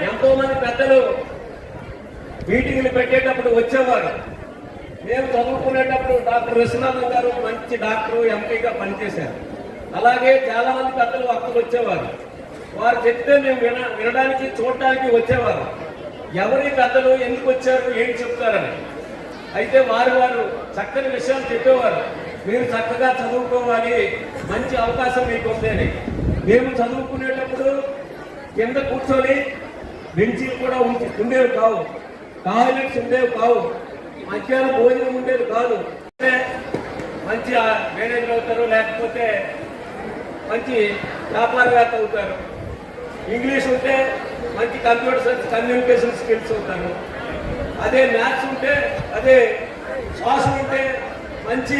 ఎంతోమంది పెద్దలు మీటింగ్లు పెట్టేటప్పుడు వచ్చేవారు. మేము చదువుకునేటప్పుడు డాక్టర్ విశ్వనాథన్ గారు మంచి డాక్టరు, ఎంపీగా పనిచేశారు. అలాగే చాలా మంది పెద్దలు అక్కడికి వచ్చేవారు. వారు చెప్తే మేము వినడానికి చూడటానికి వచ్చేవారు. ఎవరి పెద్దలు ఎందుకు వచ్చారు, ఏంటి చెప్తారని. అయితే వారు చక్కని విషయాలు చెప్పేవారు. మీరు చక్కగా చదువుకోవాలి, మంచి అవకాశం మీకు ఉంది అని. మేము చదువుకునేటప్పుడు కింద కూర్చొని బెంచీలు కూడా ఉండేవి కావు, టాయిలెట్స్ ఉండేవి కావు, మధ్యాహ్నం భోజనం ఉండేది కాదు. మంచి మేనేజర్ అవుతారు, లేకపోతే మంచి వ్యాపారవేత్త అవుతారు. ఇంగ్లీష్ ఉంటే మంచి కంప్యూటర్ సైన్స్ కమ్యూనికేషన్ స్కిల్స్ అవుతారు. అదే మ్యాథ్స్ ఉంటే, అదే సోషల్ ఉంటే మంచి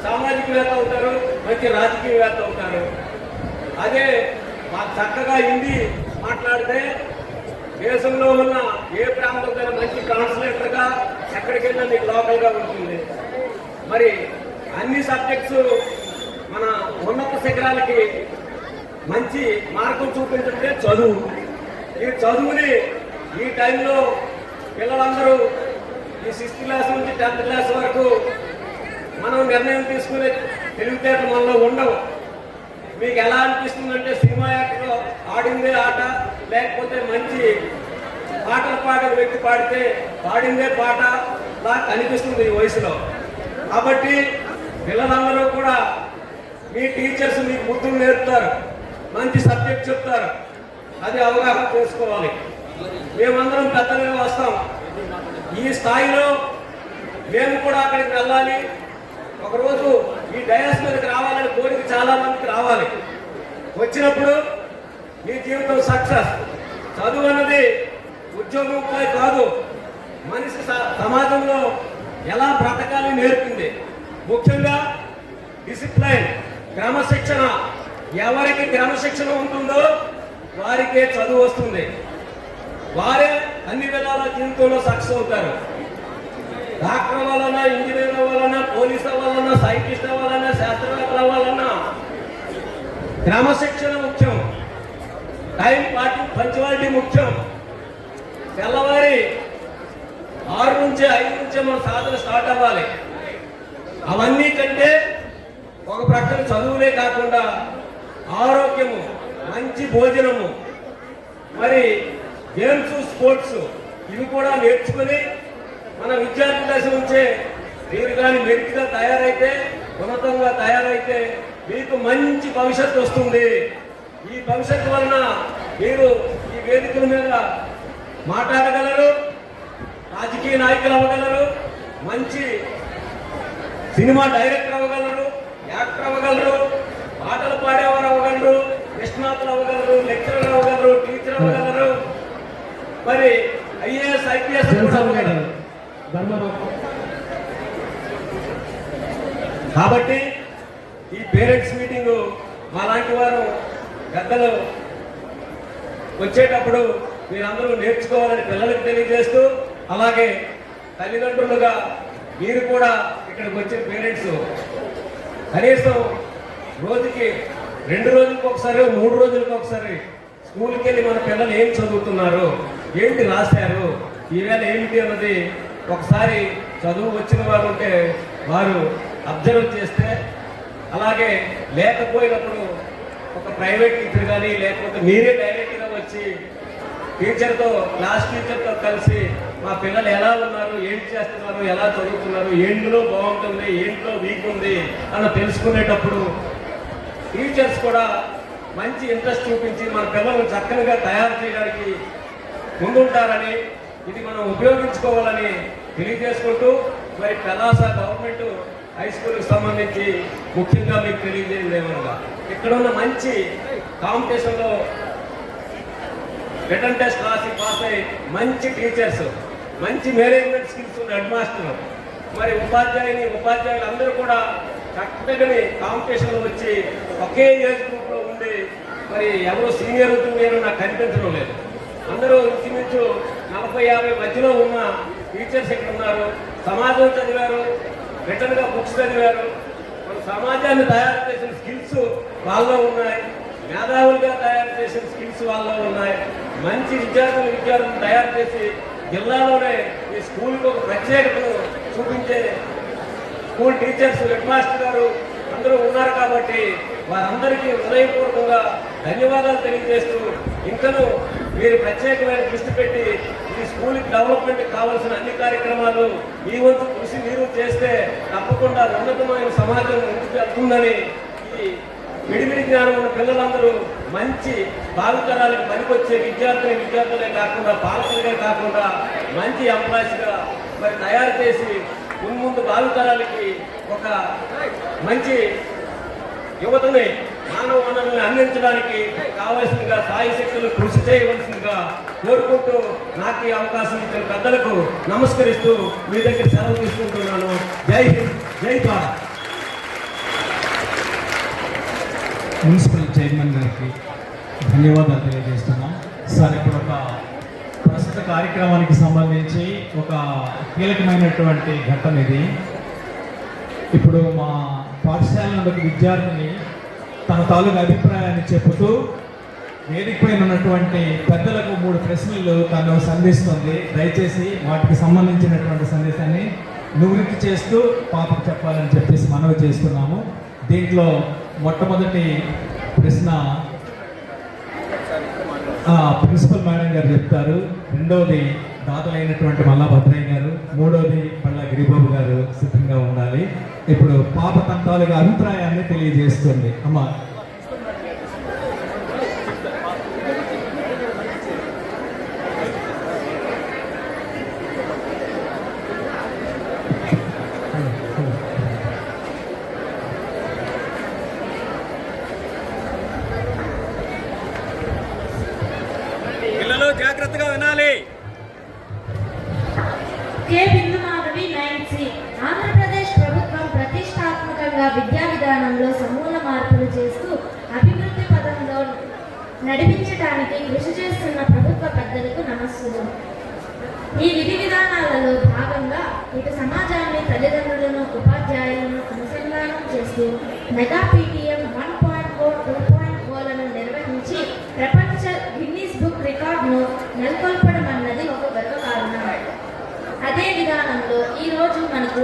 సామాజికవేత్త అవుతారు, మంచి రాజకీయవేత్త అవుతారు. అదే చక్కగా హిందీ మాట్లాడితే దేశంలో ఉన్న ఏ ప్రాంతంలో మంచి ట్రాన్స్లేటర్గా ఎక్కడికైనా మీకు లోకల్గా ఉంటుంది. మరి అన్ని సబ్జెక్ట్స్ మన ఉన్నత శిఖరాలకి మంచి మార్గం చూపించే చదువు. ఈ చదువుని ఈ టైంలో పిల్లలందరూ ఈ 6th క్లాస్ నుంచి 10th క్లాస్ వరకు మనం నిర్ణయం తీసుకునే తెలివితేటలు మనలో ఉండవు. మీకు ఎలా అనిపిస్తుందంటే సినిమా యాక్ట్లో ఆడిందే ఆట, లేకపోతే మంచి పాటలు పాడే వ్యక్తి పాడితే పాడిందే పాట లా అనిపిస్తుంది ఈ వయసులో. కాబట్టి పిల్లలందరూ కూడా మీ టీచర్స్ మీకు బుద్ధులు నేర్పుతారు, మంచి సబ్జెక్ట్ చెప్తారు, అది అవగాహన చేసుకోవాలి. మేమందరం పెద్దలుగా వస్తాం. ఈ స్థాయిలో మేము కూడా అక్కడికి వెళ్ళాలి, ఒకరోజు ఈ డయాస్ మీదకి రావాలని కోరిక చాలా మందికి రావాలి. వచ్చినప్పుడు మీ జీవితం సక్సెస్. చదువు అన్నది ఉద్యోగంపై కాదు, మనిషి సమాజంలో ఎలా బ్రతకాలి నేర్పింది. ముఖ్యంగా డిసిప్లైన్, క్రమశిక్షణ. ఎవరికి క్రమశిక్షణ ఉంటుందో వారికే చదువు వస్తుంది, వారే అన్ని విధాల జీవితంలో సక్సెస్ అవుతారు. డాక్టర్ అవ్వాలన్నా, ఇంజనీర్ అవ్వాలన్నా, పోలీస్ అవ్వాలన్నా, సైంటిస్ట్ అవ్వాలన్నా, శాస్త్రవేత్త అవ్వాలన్నా క్రమశిక్షణ ముఖ్యం. టైం పంచువాలిటీ ముఖ్యం. తెల్లవారి 6 నుంచి 5 నుంచే మన సాధన స్టార్ట్ అవ్వాలి. అవన్నీ కంటే ఒక ప్రక్కన చదువులే కాకుండా ఆరోగ్యము, మంచి భోజనము, మరి గేమ్స్, స్పోర్ట్స్ ఇవి కూడా నేర్చుకుని మన విద్యార్థి దశ నుంచే మీరు కానీ మెరుగ్గా తయారైతే, ఉన్నతంగా తయారైతే మీకు మంచి భవిష్యత్తు వస్తుంది. ఈ భవిష్యత్తు వలన మీరు ఈ వేదికల మీద మాట్లాడగలరు, రాజకీయ నాయకులు అవ్వగలరు, మంచి సినిమా డైరెక్టర్ అవ్వగలరు, యాక్టర్ అవ్వగలరు, పాటలు పాడేవారు అవ్వగలరు, నిష్ణాతులు అవ్వగలరు, లెక్చరర్ అవ్వగలరు, టీచర్ అవ్వగలరు, మరి ఐఏఎస్, ఐపీఎస్ అవ్వగలరు. కాబట్టి ఈ పేరెంట్స్ మీటింగ్ మాలాంటి వారు పెద్దలు వచ్చేటప్పుడు మీరందరూ నేర్చుకోవాలని పిల్లలకు తెలియజేస్తూ, అలాగే తల్లిదండ్రులుగా మీరు కూడా ఇక్కడికి వచ్చిన పేరెంట్స్ కనీసం రోజుకి 2 రోజులకు ఒకసారి, 3 రోజులకు ఒకసారి స్కూల్కి వెళ్ళి మన పిల్లలు ఏం చదువుతున్నారు, ఏంటి రాశారు, ఈవేళ ఏమిటి అన్నది ఒకసారి చదువు వచ్చిన వారు ఉంటే వారు అబ్జర్వ్ చేస్తే, అలాగే లేకపోయినప్పుడు ఒక ప్రైవేట్ టీచర్ కానీ లేకపోతే మీరే డైరెక్ట్గా వచ్చి టీచర్తో, క్లాస్ టీచర్తో కలిసి మా పిల్లలు ఎలా ఉన్నారు, ఏంటి చేస్తున్నారు, ఎలా చదువుతున్నారు, ఏంటిలో బాగుంటుంది, ఏంటిలో వీక్ ఉంది అన్న తెలుసుకునేటప్పుడు టీచర్స్ కూడా మంచి ఇంట్రెస్ట్ చూపించి మన పిల్లలను చక్కగా తయారు చేయడానికి ముందుంటారని, ఇది మనం ఉపయోగించుకోవాలని తెలియజేసుకుంటూ, మరి పలాస గవర్నమెంట్ హై స్కూల్కి సంబంధించి ముఖ్యంగా మీకు తెలియజేయండి ఏమనగా, ఇక్కడ ఉన్న మంచి కాంపిటీషన్లో రిటర్న్ టెస్ట్ రాసి పాస్ అయ్యి మంచి టీచర్స్, మంచి మేనేజ్మెంట్ స్కిల్స్ ఉన్న హెడ్ మాస్టర్, మరి ఉపాధ్యాయులు అందరూ కూడా చక్కని కాంపిటీషన్లో వచ్చి ఒకే ఏజ్ గ్రూప్లో ఉండి, మరి ఎవరు సీనియర్ జూనియర్ నాకు కనిపించడం లేదు. అందరూ ఇంచుమించు 40-50 మధ్యలో ఉన్న టీచర్స్ ఇక్కడ ఉన్నారు. సమాజం చదివారు, రిటర్న్గా బుక్స్ చదివారు, మన సమాజాన్ని తయారు చేసిన స్కిల్స్ వాళ్ళలో ఉన్నాయి, మేధావులుగా తయారు చేసిన స్కిల్స్ వాళ్ళలో ఉన్నాయి. మంచి విద్యార్థులను తయారు చేసి జిల్లాలోనే ఈ స్కూల్కి ఒక ప్రత్యేకతను చూపించే స్కూల్ టీచర్స్, హెడ్ మాస్టర్ గారు అందరూ ఉన్నారు. కాబట్టి వారందరికీ హృదయపూర్వకంగా ధన్యవాదాలు తెలియజేస్తూ, ఇంకనూ మీరు ప్రత్యేకమైన దృష్టి పెట్టి ఈ స్కూల్కి డెవలప్మెంట్కి కావాల్సిన అన్ని కార్యక్రమాలు ఈ వంతు కృషి మీరు చేస్తే తప్పకుండా ఉన్నతమైన సమాజం ముందుకు వెళ్తుందని, ఈ విడివిడి జ్ఞానం ఉన్న పిల్లలందరూ మంచి భావితరాలకు పనికొచ్చే విద్యార్థులే కాకుండా, పాలకులుగా కాకుండా మంచి ఎంప్లాయీస్గా మరి తయారు చేసి ముందు భావితరాలకి ఒక మంచి యువతని మానవ వనరుల్ని అందించడానికి కావలసిందిగా సాయి శక్తులు కృషి చేయవలసిందిగా కోరుకుంటూ నాకు ఈ అవకాశం ఇచ్చిన పెద్దలకు నమస్కరిస్తూ మీ దగ్గర సెలవు తీసుకుంటున్నాను. జై హింద్, జై భారత్. మున్సిపల్ చైర్మన్ గారికి ధన్యవాదాలు తెలియజేస్తున్నాం. సార్ ఇప్పుడు ఒక ప్రస్తుత కార్యక్రమానికి సంబంధించి ఒక కీలకమైనటువంటి ఘట్టం ఇది. ఇప్పుడు మా పాఠశాల నుండి ఒక విద్యార్థిని తన తాలూకు అభిప్రాయాన్ని చెబుతూ వేదిక పైన ఉన్నటువంటి పెద్దలకు 3 ప్రశ్నలు తను సంధిస్తుంది. దయచేసి వాటికి సంబంధించినటువంటి సందేశాన్ని నివృత్తి చేస్తూ పాపకు చెప్పాలని చెప్పేసి మనవి చేస్తున్నాము. దీంట్లో మొట్టమొదటి ప్రశ్న ప్రిన్సిపల్ మేడం గారు చెప్తారు. రెండవది దాతలైనటువంటి మల్లా భద్రయ్య గారు, మూడవది పళ్ళ గిరిబాబు గారు సిద్ధంగా ఉండాలి. ఇప్పుడు పాప తన తాలూకు అభిప్రాయాన్ని తెలియజేస్తుంది. అమ్మ పిల్లలు జాగ్రత్తగా వినాలి. కె బిందు మాధవి 9C. ఆంధ్రప్రదేశ్ ప్రభుత్వం ప్రతిష్టాత్మకంగా విద్యా విధానంలో సమూల మార్పులు చేస్తూ అభివృద్ధి పదంలో నడిపించడానికి కృషి చేస్తున్న ప్రభుత్వ పెద్దలకు నమస్సులు. ఈ విధి విధానాలలో భాగంగా ఇటు సమాజాన్ని, తల్లిదండ్రులను, ఉపాధ్యాయులను అనుసంధానం చేస్తూ మెగా PTM 1.4, 2.0లను నిర్వహించి ప్రపంచ గిన్నీస్ బుక్ రికార్డును నెలకొల్పడం అన్నది ఒక గర్వకారణం. అదే విధానంలో ఈరోజు మనకు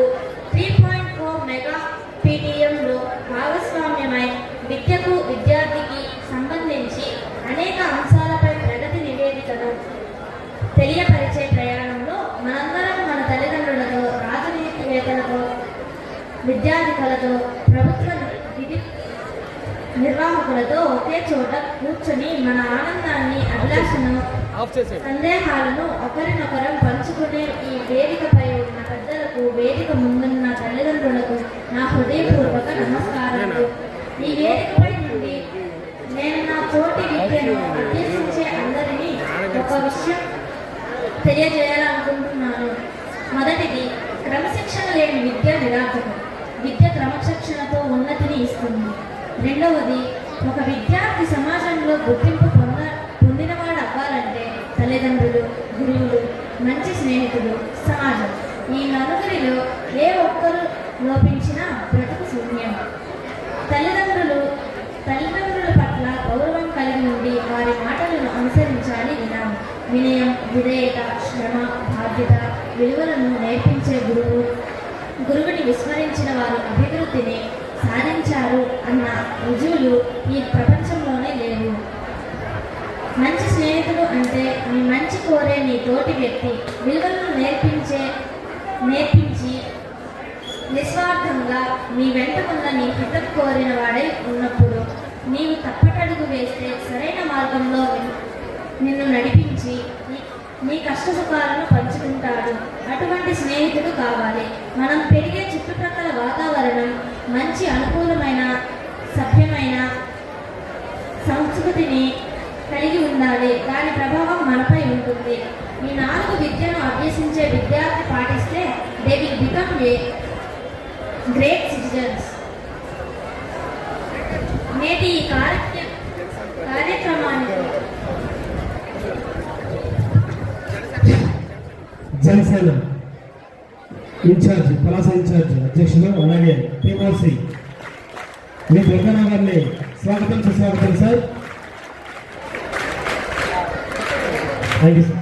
3.4 మెగా PTMలో భాగస్వామ్యమై విద్యకు, విద్యార్థికి సంబంధించి అనేక అంశాలపై ప్రగతి నివేదికను తెలియపరిచే ప్రయాణంలో మనందరం మన తల్లిదండ్రులతో, రాజనీతివేత్తలతో, విద్యాధికులతో, ప్రభుత్వ విధి నిర్వాహకులతో ఒకే చోట కూర్చొని మన ఆనందాన్ని, అభిలాషను, సందేహాలను ఒకరినొకరం పంచుకునే ఈ వేదికపై ఉన్న పెద్దలకు, వేదిక ముందున్న తల్లిదండ్రులకు నా హృదయపూర్వక నమస్కారాలు. ఈ వేదికపై నుండి నేను నా తోటి విద్యను అభ్యసించే అందరినీ ఒక విషయం తెలియజేయాలనుకుంటున్నాను. మొదటిది, క్రమశిక్షణ లేని విద్య నిరార్థకం. విద్య క్రమశిక్షణతో ఉన్నతిని ఇస్తుంది. రెండవది, ఒక విద్యార్థి సమాజంలో గుర్తింపు పొందినవాడు అవ్వాలంటే తల్లిదండ్రులు, గురువులు, మంచి స్నేహితులు, సమాజం ఈ నలుగురిలో ఏ ఒక్కరు లోపించినా బ్రతుకు శూన్యం. తల్లిదండ్రుల పట్ల గౌరవం కలిగి ఉండి వారి మాటలను అనుసరించాలి. వినయం, విధేయత, శ్రమ, బాధ్యత విలువలను నేర్పించే గురువుని విస్మరించిన వారు అభివృద్ధిని సాధించారు అన్న రుజువులు ఈ ప్రపంచంలోనే లేవు. మంచి స్నేహితుడు అంటే నీ మంచి కోరే నీ తోటి వ్యక్తి, విలువలను నేర్పించి నిస్వార్థంగా నీ వెంట ఉన్న నీ హితం కోరిన వాడై ఉన్నప్పుడు నీవు తప్పటడుగు వేస్తే సరైన మార్గంలో నిన్ను నడిపించి నీ కష్ట సుఖాలను పంచుకుంటాడు. అటువంటి స్నేహితుడు కావాలి. మనం పెరిగే చుట్టుప్రక్కల వాతావరణం మంచి అనుకూలమైన, సభ్యమైన సంస్కృతిని కలిగి ఉండాలి. దాని ప్రభావం మనపై ఉంటుంది. ఈ 4 విద్యను అభ్యసించే విద్యార్థి పాటిస్తే they will become a great citizens. నేటి ఈ కార్యక్రమానికి జనసేన ఇన్ఛార్జ్, పలాస ఇన్ఛార్జ్ అధ్యక్షులు, అలాగే టీఆర్సీ మీ దుర్గారావు గారిని స్వాగతం, సుస్వాగతం సార్. Thank you sir.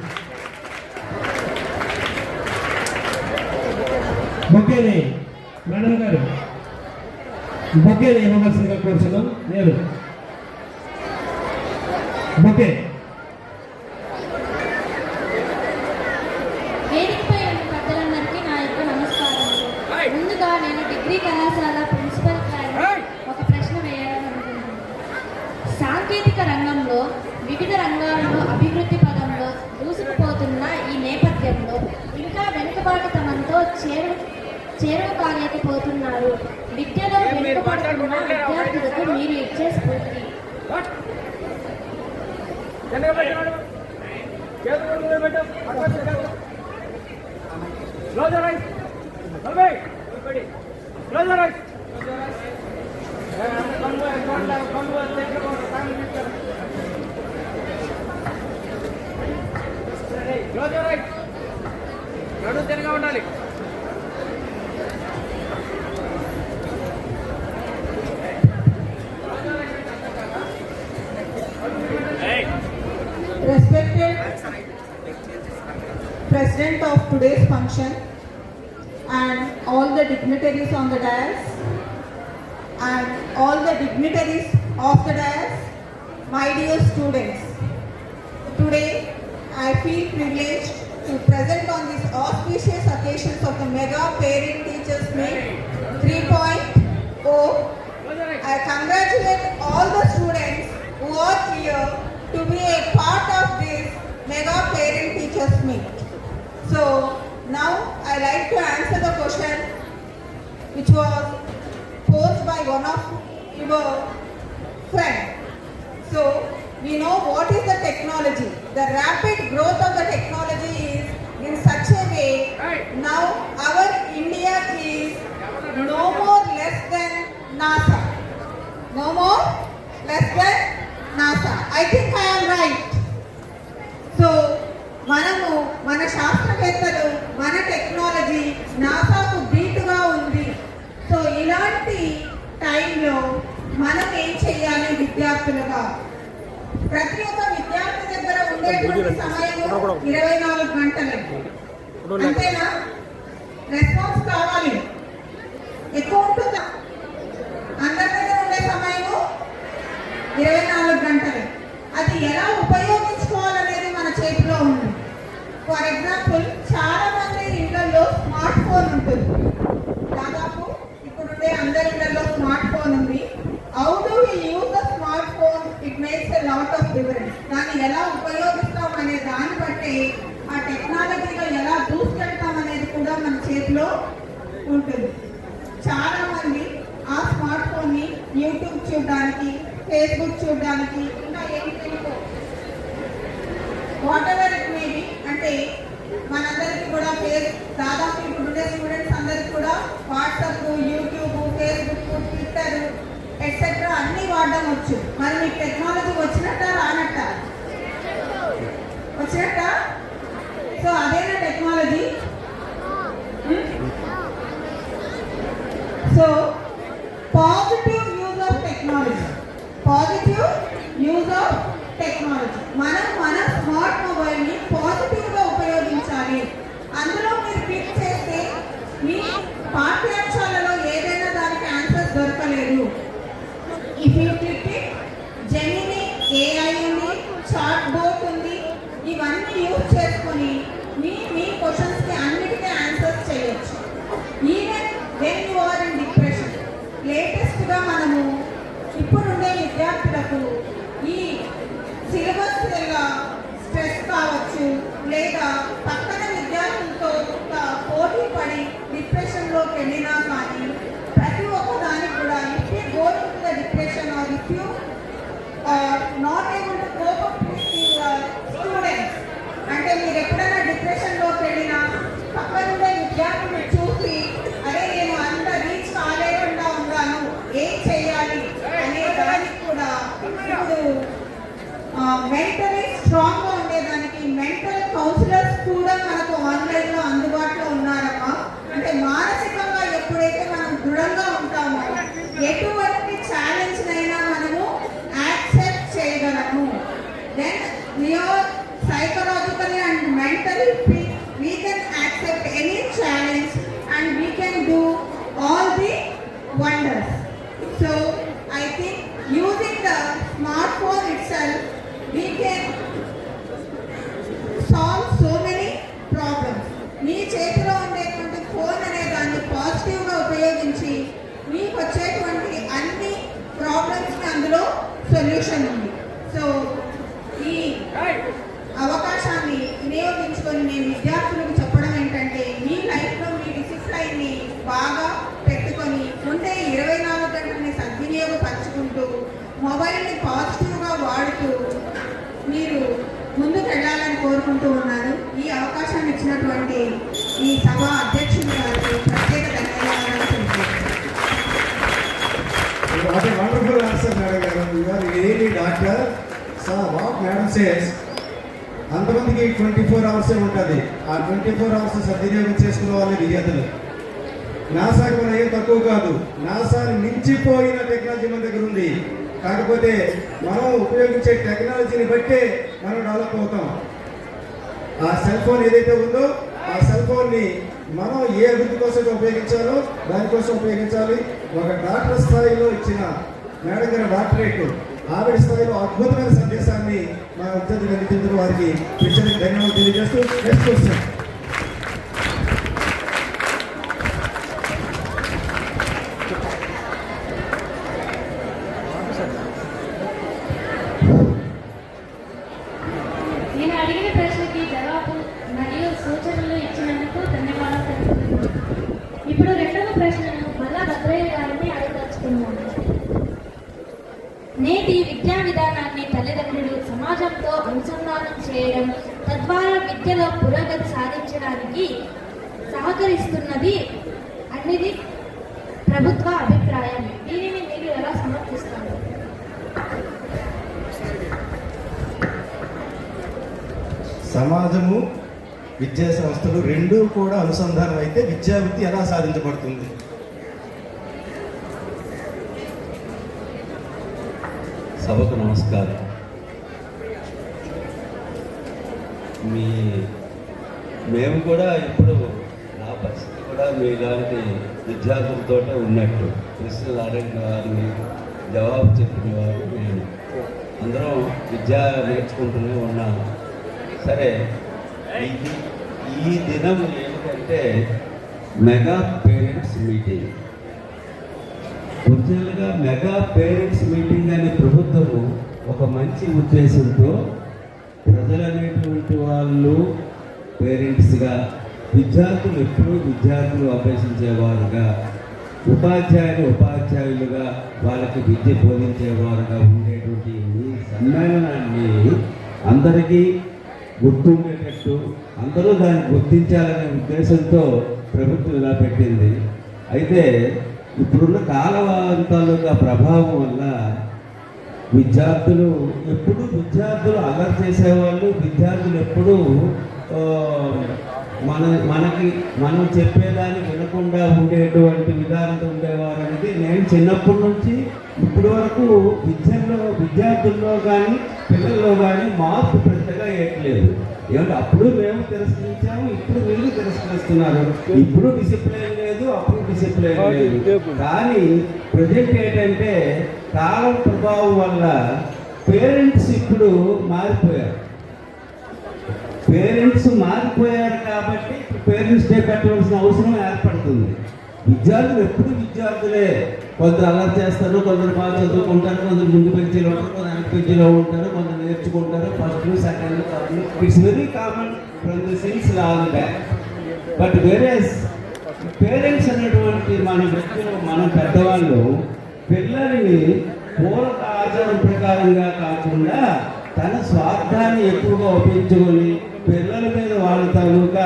బొకేని మేడం గారు బొకేని ఇవ్వవలసిందిగా కోరుచున్నాం. నేను బొకే వేదికపై ఉన్న పెద్దలందరికీ నా యొక్క నమస్కారములు. ముందుగా నేను డిగ్రీ కళాశాల ప్రిన్సిపల్ గారికి ఒక ప్రశ్న వేయాలనుకుంటున్నాను. సాంకేతిక రంగంలో వివిధ రంగాల్లో అభివృద్ధి పదంలో దూసుకుపోతున్న ఈ నేపథ్యంలో ఇంకా వెనుకబాటుతనంతో చేరువ కాలేకపోతున్నారు. విద్యలో వెనుకబడుతున్న విద్యార్థులకు మీరు ఇచ్చే స్ఫూర్తి. ఉండాలి. Respected President of today's function and all the dignitaries on the dais and all the dignitaries of the dais, my dear students. Today I feel privileged to present on these auspicious occasions of the Mega Parent Teachers Meet 3.0. I congratulate all the students who are here to be a part of this Mega Parent Teachers Meet. So now I like to answer the question which was posed by one of your friends. So we know what is the technology. The rapid growth of the technology is in such a way. Now our India is no more less than NASA. No more less than NASA. I think I am right. So మనము మన శాస్త్రవేత్తలు మన technology నాసాకు బీటుగా ఉంది. So ఇలాంటి టైంలో మనం ఏం చేయాలి విద్యార్థులుగా? ప్రతి ఒక్క విద్యార్థి దగ్గర ఉండేటువంటి సమయం 24 గంటలే. అంతేనా? రెస్పాన్స్ కావాలి. ఎక్కువ ఉంటుందా? అందరి దగ్గర ఉండే సమయం 24 గంటలే. అది ఎలా ఉపయోగించుకోవాలనేది మన చేతిలో ఉంది. ఫర్ ఎగ్జాంపుల్, చాలా మంది ఇళ్లలో స్మార్ట్ ఫోన్ ఉంటుంది. దాదాపు ఇప్పుడుండే అందరి ఇళ్లలో స్మార్ట్ ఫోన్ ఉంది. How do we use the smartphone? It makes a lot of difference. దాన్ని ఎలా ఉపయోగిస్తాం అనే దాన్ని బట్టి ఆ టెక్నాలజీలో ఎలా దూసుకెళ్తాం అనేది కూడా మన చేతిలో ఉంటుంది. చాలా మంది ఆ స్మార్ట్ ఫోన్ ని యూట్యూబ్ చూడడానికి, ఫేస్బుక్ చూడడానికి, ఇంకా ఏంటో what ever it may be, అంటే మనందరికీ కూడా దాదాపు ఇప్పుడుండే స్టూడెంట్స్ అందరికి కూడా WhatsApp, YouTube, Facebook, Twitter etcetera అన్ని వాడడం వచ్చు. మరి మీకు టెక్నాలజీ వచ్చినట్ట రానట్ట? వచ్చినట్ట? సో అదేనా technology? So positive use of technology. Positive use of technology. మనం మన స్మార్ట్ మొబైల్ని పాజిటివ్గా ఉపయోగించాలి. అందులో మీరు క్లిక్ చేస్తే మీ పాఠ్యాంశాలలో ఏదైనా దానికి ఆన్సర్స్ దొరకలేదు. If you click it, Gemini AI ఉంది, చాట్ బోట్ ఉంది. ఇవన్నీ యూజ్ చేసుకొని మీ క్వశ్చన్స్కి అన్నిటికీ ఆన్సర్స్ చేయొచ్చు. Even when you are in depression. లేటెస్ట్గా మనము ఇప్పుడుండే విద్యార్థులకు ఈ సిలబస్ వల్ల స్ట్రెస్ కావచ్చు, లేదా పక్కన విద్యార్థులతో పోటీ పడి డిప్రెషన్లోకి వెళ్ళినా కానీ ప్రతి ఒక్క దానికి కూడా if you go to the depression are if you not able to cope up with your students, అంటే మీరు ఎప్పుడైనా డిప్రెషన్లోకి వెళ్ళినా పక్కనుండే విద్యార్థులు చూసి అరే నేను అంత రీచ్ కాలేకుండా ఉన్నాను, ఏం చేయాలి అనే దానికి కూడా ఇప్పుడు మెంటలీ స్ట్రాంగ్గా ఉండేదానికి మెంటల్ కౌన్సిలర్స్ కూడా మనకు ఆన్లైన్లో అందుబాటులో ఉన్నారమ్మా. అంటే మానసికంగా ఎప్పుడైతే మనం దృఢంగా ఉంటామో ఎటువంటి ఛాలెంజ్ అయినా మనము యాక్సెప్ట్ చేయగలము. Then we're psychologically and mentally fit. We can accept any challenge and we can do all the wonders. So I think using the smartphone itself, we can solve so many problems. మీ చేతిలో ఉండేటువంటి phone అనే దాన్ని పాజిటివ్గా ఉపయోగించి మీకు వచ్చేటువంటి అన్ని ప్రాబ్లమ్స్కి అందులో సొల్యూషన్ ఉంది. సో ఈ అవకాశాన్ని వినియోగించుకొని నేను విద్యార్థులకు చెప్పడం ఏంటంటే, మీ లైఫ్లో మీ డిసిప్లైన్ని బాగా మొబైల్ని పాజిటివ్గా వాడుతూ మీరు ముందుకు వెళ్ళాలని కోరుకుంటూ ఉన్నాను. ఈ అవకాశాన్ని ఇచ్చినటువంటి ఈ సభ అధ్యక్షుడు గారికి ప్రత్యేక ధన్యవాదాలు తెలుపుతున్నాను. What a wonderful answer, Madam Garu. You are really doctor. So what Madam says, అంతమందికి 24 అవర్సే ఉంటుంది. ఆ 24 అవర్స్ సద్వినియోగం చేసుకునే వాళ్ళే విద్యార్థులు. నాసాకి మన ఏం తక్కువ కాదు. నాసాని మించిపోయిన టెక్నాలజీ మన దగ్గర ఉంది. కాకపోతే మనం ఉపయోగించే టెక్నాలజీని బట్టే మనం డెవలప్ అవుతాం. ఆ సెల్ ఫోన్ ఏదైతే ఉందో ఆ సెల్ ఫోన్ని మనం ఏ అభివృద్ధి కోసం ఉపయోగించాలో దానికోసం ఉపయోగించాలి. ఒక డాక్టర్ స్థాయిలో ఇచ్చిన మేడం గారి డాక్టరేట్ ఆవిడ స్థాయిలో అద్భుతమైన సందేశాన్ని మా విద్యార్థులు అందించిన వారికి ప్రత్యేక ధన్యవాదాలు తెలియజేస్తూ నెక్స్ట్ క్వశ్చన్. నేను అడిగిన ప్రశ్నకి జవాబు మరియు సూచనలు ఇచ్చినందుకు ధన్యవాదాలు తెలుపుతున్నాను. ఇప్పుడు రెండవ ప్రశ్నను మల్లా భద్రయ్య గారిని అడగదలుచుకున్నాను. నేటి విద్యా విధానాన్ని తల్లిదండ్రులు సమాజంతో అనుసంధానం చేయడం తద్వారా విద్యలో పురోగతి సాధించడానికి సహకరిస్తున్నది అనేది ప్రభుత్వ అభిప్రాయం. దీనిని మీరు ఎలా సమర్థిస్తారు? సమాజము విద్యా సంస్థలు రెండూ కూడా అనుసంధానం అయితే విద్యావృత్తి ఎలా సాధించబడుతుంది? సభకు నమస్కారం. మేము కూడా ఇప్పుడు నా పరిస్థితి కూడా మీలాంటి విద్యార్థులతో ఉన్నట్టు ప్రశ్నలు అడిగిన వారిని జవాబు చెప్పిన వారు నేను అందరం విద్య నేర్చుకుంటూనే ఉన్నాను. సరే, ఈ దినం ఏంటంటే మెగా పేరెంట్స్ మీటింగ్. ఒరిజినల్గా మెగా పేరెంట్స్ మీటింగ్ అనే ప్రభుత్వము ఒక మంచి ఉద్దేశంతో ప్రజలు అనేటువంటి వాళ్ళు పేరెంట్స్గా, విద్యార్థులు ఎప్పుడూ విద్యార్థులు అభ్యసించేవారుగా, ఉపాధ్యాయులుగా వాళ్ళకి విద్య బోధించేవారుగా ఉండేటువంటి ఈ సమ్మేళనాన్ని అందరికీ గుర్తుండేటట్టు అందరూ దాన్ని గుర్తించాలనే ఉద్దేశంతో ప్రభుత్వం ఇలా పెట్టింది. అయితే ఇప్పుడున్న కాలవంతాలుగా ప్రభావం వల్ల విద్యార్థులు అల్లరి చేసేవాళ్ళు, విద్యార్థులు ఎప్పుడూ మనం చెప్పేదాన్ని వినకుండా ఉండేటువంటి విధానంతో ఉండేవారు అనేది నేను చిన్నప్పటి నుంచి ఇప్పటి వరకు విద్యార్థుల్లో కానీ పిల్లల్లో కానీ మార్పు పెద్దగా వేయట్లేదు. ఏమంటే అప్పుడు మేము తిరస్కరించాము, ఇప్పుడు వీళ్ళు తిరస్కరిస్తున్నారు. ఇప్పుడు డిసిప్లిన్ లేదు, అప్పుడు డిసిప్లిన్ లేదు. కానీ ప్రజెంట్ ఏంటంటే కాలం ప్రభావం వల్ల పేరెంట్స్ ఇప్పుడు మారిపోయారు. కాబట్టి పేరెంట్స్ డే పెట్టవలసిన అవసరం ఏర్పడుతుంది. విద్యార్థులు ఎప్పుడు విద్యార్థులే. కొందరు అల్లరి చేస్తారు, కొందరు బాగా చదువుకుంటారు, కొందరు ముందు పెంచీలో ఉంటారు, కొందరు వెనక పెంచీలో ఉంటారు, కొందరు నేర్చుకుంటారు. First, second, third, it's very common from the since long back. But whereas parents అనేటువంటి మన పెద్దవాళ్ళు పిల్లల్ని పూర్వక ఆచారం ప్రకారంగా కాకుండా తన స్వార్థాన్ని ఎక్కువగా ఉపయోగించుకొని పిల్లల మీద వాళ్ళ తాలూకా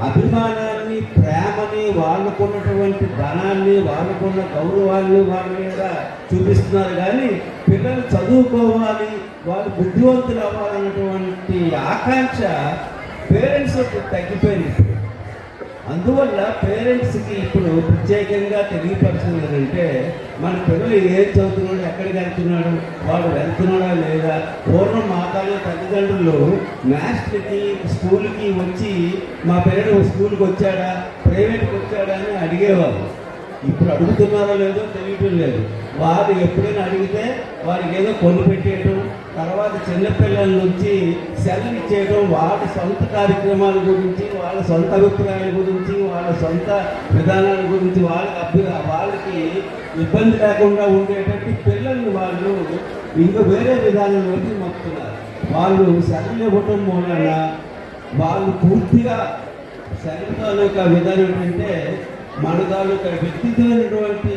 అభిమానాన్ని, ప్రేమని, వాళ్ళకున్నటువంటి ధనాన్ని, వాళ్ళకున్న గౌరవాన్ని వాళ్ళ మీద చూపిస్తున్నారు. కానీ పిల్లలు చదువుకోవాలి, వాళ్ళు బుద్ధివంతులు అవ్వాలన్నటువంటి ఆకాంక్ష పేరెంట్స్ తగ్గిపోయింది. అందువల్ల పేరెంట్స్కి ఇప్పుడు ప్రత్యేకంగా తెలియపరుచున్నది ఏంటంటే మన పిల్లలు ఏం చదువుతున్నాడు, ఎక్కడికి వెళ్తున్నాడు, వాడు వెళ్తున్నాడా లేదా. పూర్వం మాతాలు తల్లిదండ్రులు మ్యాథ్స్కి స్కూల్కి వచ్చి మా పిల్లడు స్కూల్కి వచ్చాడా, ప్రైవేట్కి వచ్చాడా అని అడిగేవారు. ఇప్పుడు అడుగుతున్నారో లేదో తెలియటం లేదు. వారు ఎప్పుడైనా అడిగితే వారికి ఏదో కొను పెట్టేయటం, తర్వాత చిన్నపిల్లల నుంచి సెలవు ఇచ్చేయడం, వాళ్ళ సొంత కార్యక్రమాల గురించి, వాళ్ళ సొంత అభిప్రాయాల గురించి, వాళ్ళ సొంత విధానాల గురించి వాళ్ళకి ఇబ్బంది లేకుండా ఉండేటట్టు పిల్లల్ని వాళ్ళు ఇంకా వేరే విధానంలోకి మొక్కుతున్నారు. వాళ్ళు సెలవులు ఇవ్వటం మూలన వాళ్ళు పూర్తిగా సెలవు తాలూకా విధానం ఏంటంటే మన తాలూకా వ్యక్తిత్వమైనటువంటి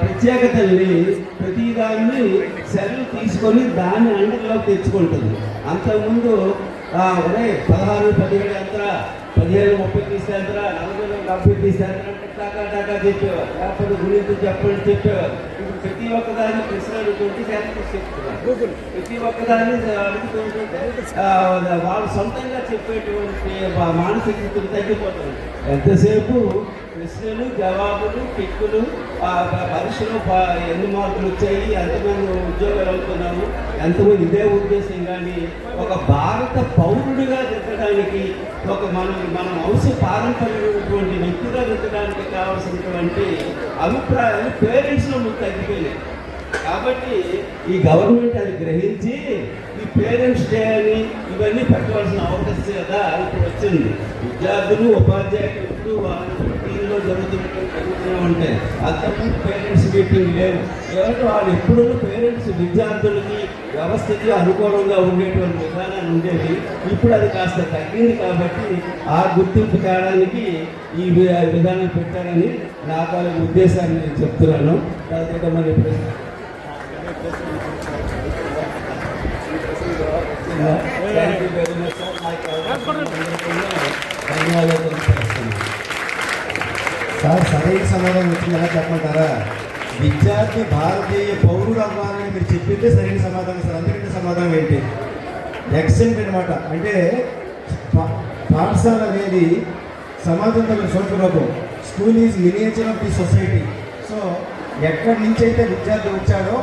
ప్రత్యేకతల్ని ప్రతిదాన్ని సెల్ తీసుకొని దాన్ని అండర్లోకి తెచ్చుకుంటుంది. అంతకుముందు ఒరే 16, 17 ఎంతరా, 15, 30 తీసేంతరా, 40, 40 తీసేంతరా అంటే టాకా టాకా చెప్పేవారు. లేకపోతే గురించి చెప్పండి చెప్పేవారు. ఇప్పుడు ప్రతి ఒక్కదాన్ని ప్రశ్న అడుగుతుంటే చెప్తున్నారు. ప్రతి ఒక్కదాన్ని అడుగుతుంటే వాళ్ళు సొంతంగా చెప్పేటువంటి మానసిక స్థితి తగ్గిపోతుంది. ఎంతసేపు ప్రశ్నలు, జవాబులు, టిక్కులు, పరీక్షలు ఎన్ని మార్కులు వచ్చాయి, ఎంతమంది ఉద్యోగాలు అవుతున్నాము, ఎంతమంది, ఇదే ఉద్దేశం. కానీ ఒక భారత పౌరుడిగా దిద్దడానికి, ఒక మన వంశ పారంపర్యమైనటువంటి వ్యక్తిగా దిద్దడానికి కావాల్సినటువంటి అభిప్రాయాలు పేరెంట్స్లో ముందు తగ్గిపోయినాయి. కాబట్టి ఈ గవర్నమెంట్ అది గ్రహించి ఈ పేరెంట్స్ డే అని ఇవన్నీ పెట్టవలసిన అవకాశం ఇప్పుడు వచ్చింది. విద్యార్థులు, ఉపాధ్యాయులు దీనిలో జరుగుతూనే ఉంటాయి. అంతకుముందు పేరెంట్స్ మీటింగ్ లేవు. ఎవరు వాళ్ళు ఎప్పుడూ పేరెంట్స్ విద్యార్థులకి వ్యవస్థకి అనుకూలంగా ఉండేటువంటి విధానాలు ఉండేవి. ఇప్పుడు అది కాస్త తగ్గింది. కాబట్టి ఆ గుర్తింపు కావడానికి ఈ విధానం పెట్టారని నా తాలూకు ఉద్దేశాన్ని నేను చెప్తున్నాను. మరి థ్యాంక్ యూ వెరీ మచ్ ధన్యవాదాలు సార్. సరైన సమాధానం వచ్చింది ఎలా చెప్పమంటారా? విద్యార్థి భారతీయ పౌరుడు అవ్వాలని మీరు చెప్పిందే సరైన సమాధానం సార్. అందుకంటే సమాధానం ఏంటి? ఎక్సెంట్ అనమాట. అంటే పాఠశాల అనేది సమాజంలో స్వరూపం. School is miniature of the society. So ఎక్కడి నుంచి అయితే విద్యార్థి వచ్చాడో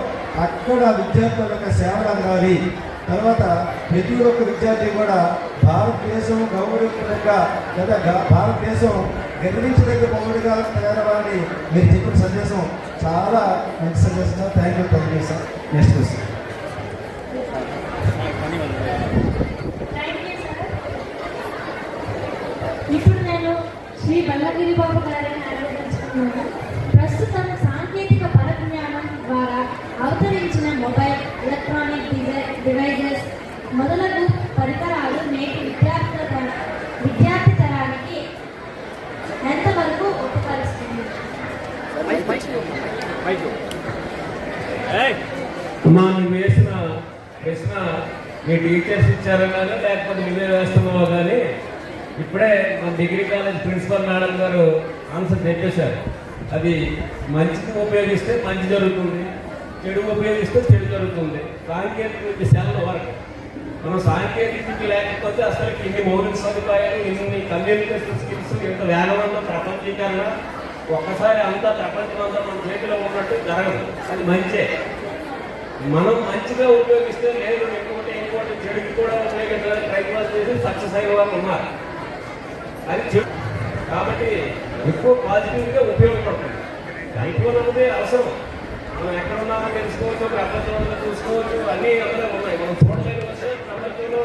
అక్కడ విద్యార్థుల యొక్క సేవలు అందాలి. తర్వాత ప్రతి ఒక్క విద్యార్థి కూడా భారతదేశం గౌరవించదగ్గ లేదా భారతదేశం గర్వించదగ్గ పౌరుడిగా తయారవ్వాలని మీరు చెప్పిన సందేశం చాలా మంచి సందేశం sir. Thank you sir. Next question. ఇప్పుడు నేను శ్రీ బల్లగిరి బాబు గారిని అడగదలుచుకున్నాను. ప్రస్తుతం సాంకేతిక పరిజ్ఞానం ద్వారా అవతరించిన మొబైల్, ఎలక్ట్రానిక్ డివైజెస్ మొదలగు పరికరాలు నేటి విద్యార్థి తరానికి ఎంతవరకు ఉపకరిస్తుంది? అమ్మా, నువ్వు వేసిన ప్రశ్న మీ టీచర్స్ ఇచ్చారన్నా లేకపోతే నువ్వే వేస్తున్నావో కానీ ఇప్పుడే మన డిగ్రీ కాలేజ్ ప్రిన్సిపల్ మేడం గారు ఆన్సర్ చెప్పేశారు. అది మంచికి ఉపయోగిస్తే మంచి జరుగుతుంది, చెడు ఉపయోగిస్తే చెడు జరుగుతుంది. సాంకేతిక సెల్ వరకు మనం సాంకేతిక లేకపోతే అసలు ఇన్ని మౌలిక సదుపాయాలు, ఇన్ని కమ్యూనికేషన్ స్కిల్స్, ఇంత వేగవంతం ప్రపంచీకరణ ఒక్కసారి అంతా ప్రపంచం అంతా మన చేతిలో ఉన్నట్టు జరగదు. అది మంచే. మనం మంచిగా ఉపయోగిస్తే లేదు ఇంకోటి చెడుకి కూడా ఉపయోగించడానికి ప్రయత్నాలు చేసి సక్సెస్ అయ్యే వాళ్ళు ఉన్నారు. అది చెడు. కాబట్టి ఎక్కువ పాజిటివ్గా ఉపయోగపడుతుంది. అయిపోయినది అవసరం. మనం ఎక్కడ ఉన్నామో తెలుసుకోవచ్చు, ప్రపంచంలో చూసుకోవచ్చు, అన్నీ అందులో ఉన్నాయి. మనం చూడలేని వస్తే ప్రపంచంలో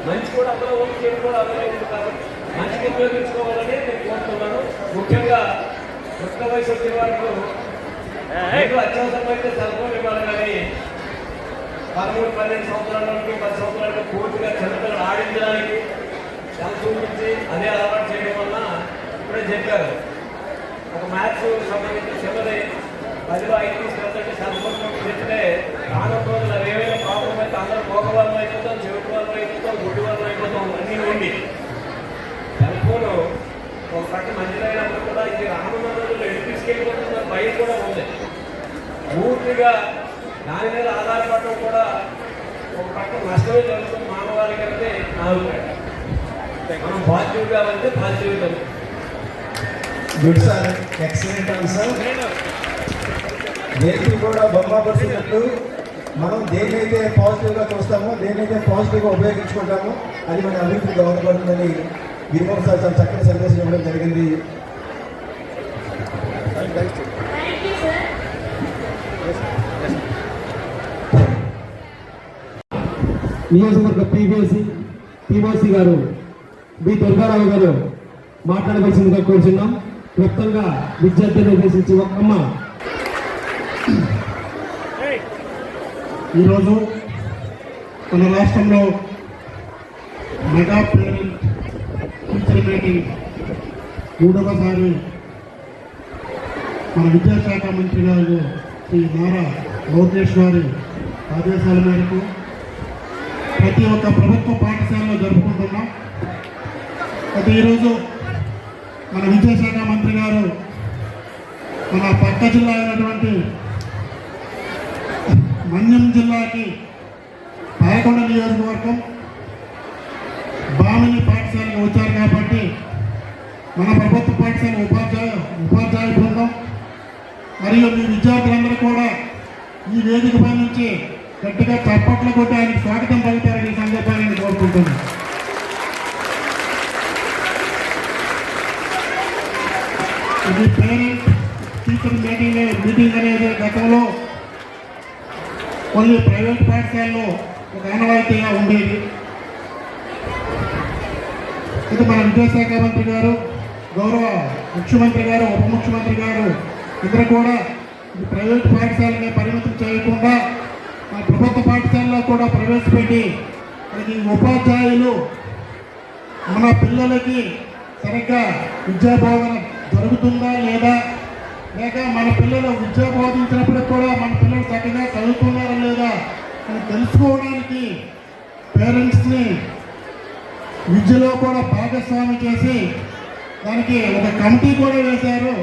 మంచి కూడా అందులో ఉంది, చెడు కూడా అందులో ఉంది. కాబట్టి మంచిగా ఉపయోగించుకోవాలని నేను కోరుతున్నాను. ముఖ్యంగా కొత్త వయసు వచ్చే వారికి అత్యవసరమైతే సెల్ ఫోన్ ఇవ్వాలి. కానీ 13, 12 సంవత్సరాల నుండి 10 సంవత్సరాలకు పూర్తిగా చిన్నపిల్లలు ఆడించడానికి సెల్ చూపించి అదే అలవాటు చేయడం వల్ల ఇప్పుడే చెప్పారు. ఒక మ్యాథ్స్ సంబంధించిన చిన్నది 10లో 5 తీసుకెళ్తే సెల్ ఫోన్ చెప్తే రానున్న రోజులు అవి ఏమైనా ప్రాబ్లం అయితే అందరూ మోగవాళ్ళు అయిపోతాం, చెవిటి వాళ్ళు అయిపోతాం, గుడ్డి వాళ్ళు అయిపోతాం. అన్నీ ఉండి సెల్ ఫోన్ ఒక పట్ట మంచిదైనప్పుడు కూడా ఇది రానున్న రోజుల్లో ఎటు తీసుకెళ్ళిపోతున్న భయం కూడా ఉంది. పూర్తిగా దాని మీద ఆధారపడడం కూడా ఒక పక్క నష్టమే జరుగుతుంది మానవాళికి. అంటే నా అభిప్రాయం. మనం పాజిటివ్గా అంటే పాజిటివ్గా. Good sir, excellent answer. దేనికి కూడా బొమ్మ పడుతున్నట్టు మనం దేన్నైతే పాజిటివ్గా చూస్తామో, దేన్నైతే పాజిటివ్గా ఉపయోగించుకుంటామో అది మన అభివృద్ధికి దోహదపడుతుందని గిరిబాబు సార్ చాలా చక్కని సందేశం ఇవ్వడం జరిగింది. నియోజకవర్గ పిఓసి గారు బి దుర్గారావు గారు మాట్లాడవలసిందిగా కోరుచున్నాం. క్లుప్తంగా విద్యార్థులను ఉద్దేశించి ఒక్కమ్మ. ఈరోజు మన రాష్ట్రంలో మెగా పేరెంట్ టీచర్ మీటింగ్ 3వ సారి మన విద్యాశాఖ మంత్రి గారు శ్రీ నారా లోకేష్ గారి ఆదేశాల మేరకు ప్రతి ఒక్క ప్రభుత్వ పాఠశాలలో జరుపుకుంటున్నాం. అయితే ఈరోజు మన విద్యాశాఖ మంత్రి గారు మన పక్క జిల్లా అయినటువంటి మన్యం జిల్లాకి 11 నియోజకవర్గం బామిని పాఠశాలకు వచ్చారు కాబట్టి మన ప్రభుత్వ పాఠశాల ఉపాధ్యాయ బృందం మరియు మీ విద్యార్థులందరూ కూడా ఈ వేదికపై నుంచి గట్టిగా చప్పట్లు కొట్టి ఆయనకు స్వాగతం పలుకుతారని ఈ సందర్భాన్ని నేను కోరుకుంటున్నాను. ఇది పేరెంట్ టీచర్ మీటింగ్ అనేది గతంలో కొన్ని ప్రైవేట్ పాఠశాలలో ఒక ఆనవాయితీగా ఉండేది. ఇది మన విద్యాశాఖ మంత్రి గారు, గౌరవ ముఖ్యమంత్రి గారు, ఉప ముఖ్యమంత్రి గారు ఇద్దరు కూడా ఈ ప్రైవేట్ పాఠశాలని పరిమితం చేయకుండా మన ప్రభుత్వ పాఠశాలలో కూడా ప్రవేశపెట్టి మనకి ఉపాధ్యాయులు మన పిల్లలకి సరిగ్గా విద్యాబోధన జరుగుతుందా లేదా, లేక మన పిల్లలు విద్యా బోధించినప్పుడు కూడా మన పిల్లలు చక్కగా చదువుతున్నారా లేదా అని తెలుసుకోవడానికి పేరెంట్స్ని విద్యలో కూడా భాగస్వామి చేసి దానికి ఒక కమిటీ కూడా వేశారు.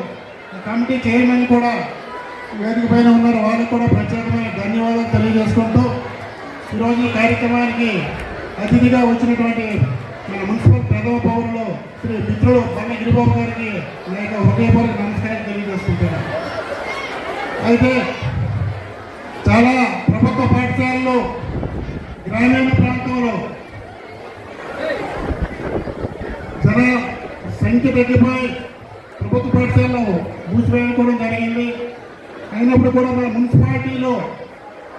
ఆ కమిటీ చైర్మన్ కూడా వేదిక పైన ఉన్నారు. వాళ్ళకి కూడా ప్రత్యేకమైన ధన్యవాదాలు తెలియజేసుకుంటూ ఈరోజు ఈ కార్యక్రమానికి అతిథిగా వచ్చినటువంటి మన మున్సిపల్ ప్రథమ పౌరులు శ్రీ మిత్రులు పల్ల గిరిబాబు గారికి నా యొక్క హృదయపూర్వక నమస్కారం తెలియజేసుకుంటున్నాను. అయితే చాలా ప్రభుత్వ పాఠశాలలు గ్రామీణ ప్రాంతంలో జన సంఖ్య తగ్గిపోయి ప్రభుత్వ పాఠశాలలో మూసివేయడం జరిగింది. అయినప్పుడు కూడా మన మున్సిపాలిటీలో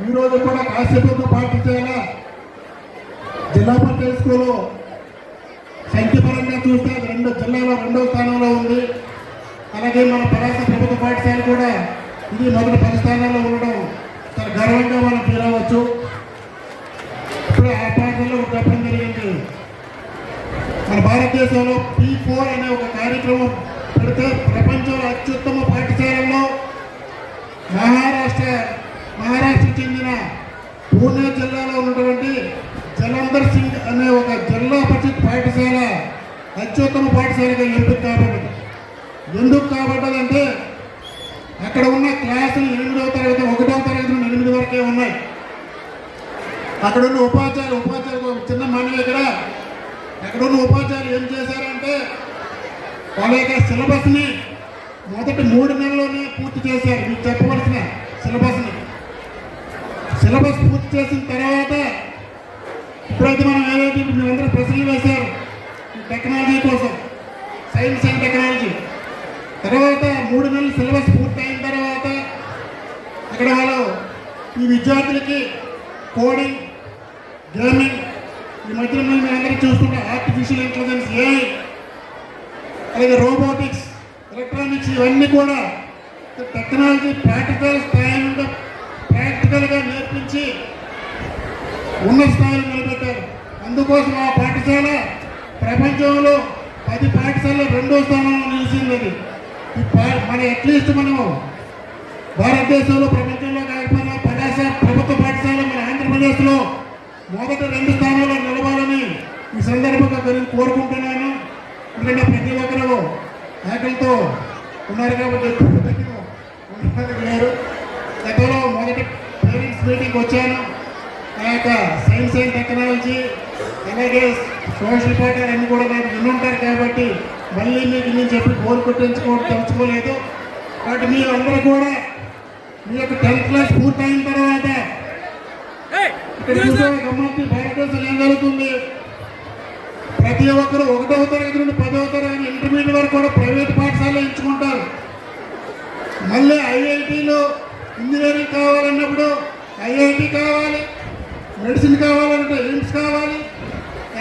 ఈరోజు కూడా కాసేపు పాఠశాల జిల్లా పరిషత్ స్కూలు సంఖ్యపరంగా చూస్తే జిల్లాలో 2వ స్థానంలో ఉంది. అలాగే మన పలాస ప్రభుత్వ పాఠశాల కూడా ఇది మొదటి 10 స్థానాల్లో ఉండడం చాలా గర్వంగా మనం ఫీల్ అవ్వచ్చు. ఇప్పుడు ఆ పాఠశాలలో చెప్పడం జరిగింది, మన భారతదేశంలో P4 అనే ఒక కార్యక్రమం పెడితే ప్రపంచంలో అత్యుత్తమ పాఠశాలలో మహారాష్ట్ర చెందిన పూణే జిల్లాలో ఉన్నటువంటి జలంధర్ సింగ్ అనే ఒక జిల్లా పరిషత్ పాఠశాల అత్యుత్తమ పాఠశాలగా ఎందుకు కాబట్టదంటే అక్కడ ఉన్న క్లాసులు 8వ తరగతి 1వ తరగతి నుండి 8 వరకే ఉన్నాయి. అక్కడ ఉన్న ఉపాధ్యాయులు చిన్న మనవి ఇక్కడ అక్కడ ఉన్న ఉపాధ్యాయులు ఏం చేశారంటే వాళ్ళ యొక్క సిలబస్ని మొదటి 3 నెలల్లోనే పూర్తి చేశారు. మీకు చెప్పవలసిన సిలబస్ పూర్తి చేసిన తర్వాత ఇప్పుడైతే మనం ఏదైతే మీరందరూ ప్రశ్నలు వేశారు టెక్నాలజీ కోసం, సైన్స్ అండ్ టెక్నాలజీ తర్వాత 3 నెలలు సిలబస్ పూర్తి అయిన తర్వాత అక్కడ వాళ్ళు ఈ విద్యార్థులకి కోడింగ్, గేమింగ్, ఈ మధ్యలో మేము అందరూ చూస్తుంటే ఆర్టిఫిషియల్ ఇంటెలిజెన్స్, AI, అలాగే రోబోటిక్స్, ఎలక్ట్రానిక్స్ ఇవన్నీ కూడా టెక్నాలజీ ప్రాక్టికల్ స్థాయి నుండి ప్రాక్టికల్గా నేర్పించి ఉన్నత స్థాయిలో నిలబెట్టారు. అందుకోసం ఆ పాఠశాల ప్రపంచంలో 10 పాఠశాలలో 2వ స్థానంలో నిలిచింది. అది మన అట్లీస్ట్ మనం భారతదేశంలో ప్రపంచంలో కాకపోయినా పలాస ప్రభుత్వ పాఠశాల మన ఆంధ్రప్రదేశ్లో మొదటి 2 స్థానాల్లో నిలవాలని ఈ సందర్భంగా కోరుకుంటున్నాను. ఎందుకంటే ప్రతి ఒక్కరు ఆకలితో ఉన్నారు కాబట్టి లేరు. గతంలో మొదటి పేరెంట్స్ మీటింగ్ వచ్చాను. ఆ యొక్క సైన్స్ అండ్ టెక్నాలజీ అలాగే సోషల్ పాఠాలు అన్నీ కూడా నాకు వినుంటారు కాబట్టి మళ్ళీ మీకు నేను చెప్పి బోర్ తలుచుకోలేదు. కాబట్టి మీరు అందరూ కూడా మీ యొక్క 10th క్లాస్ పూర్తయిన తర్వాత ఇక్కడ చూసే గమ్మత్తి భారతదేశంలో ఏం జరుగుతుంది, ప్రతి ఒక్కరు 1వ తరగతి నుండి 10వ తరగతి ఇంటర్మీడియట్ వరకు కూడా ప్రైవేట్ పాఠశాలలో ఎంచుకుంటారు. మళ్ళీ ఐఐటీలో ఇంజనీరింగ్ కావాలన్నప్పుడు ఐఐటి కావాలి, మెడిసిన్ కావాలంటే ఎయిమ్స్ కావాలి,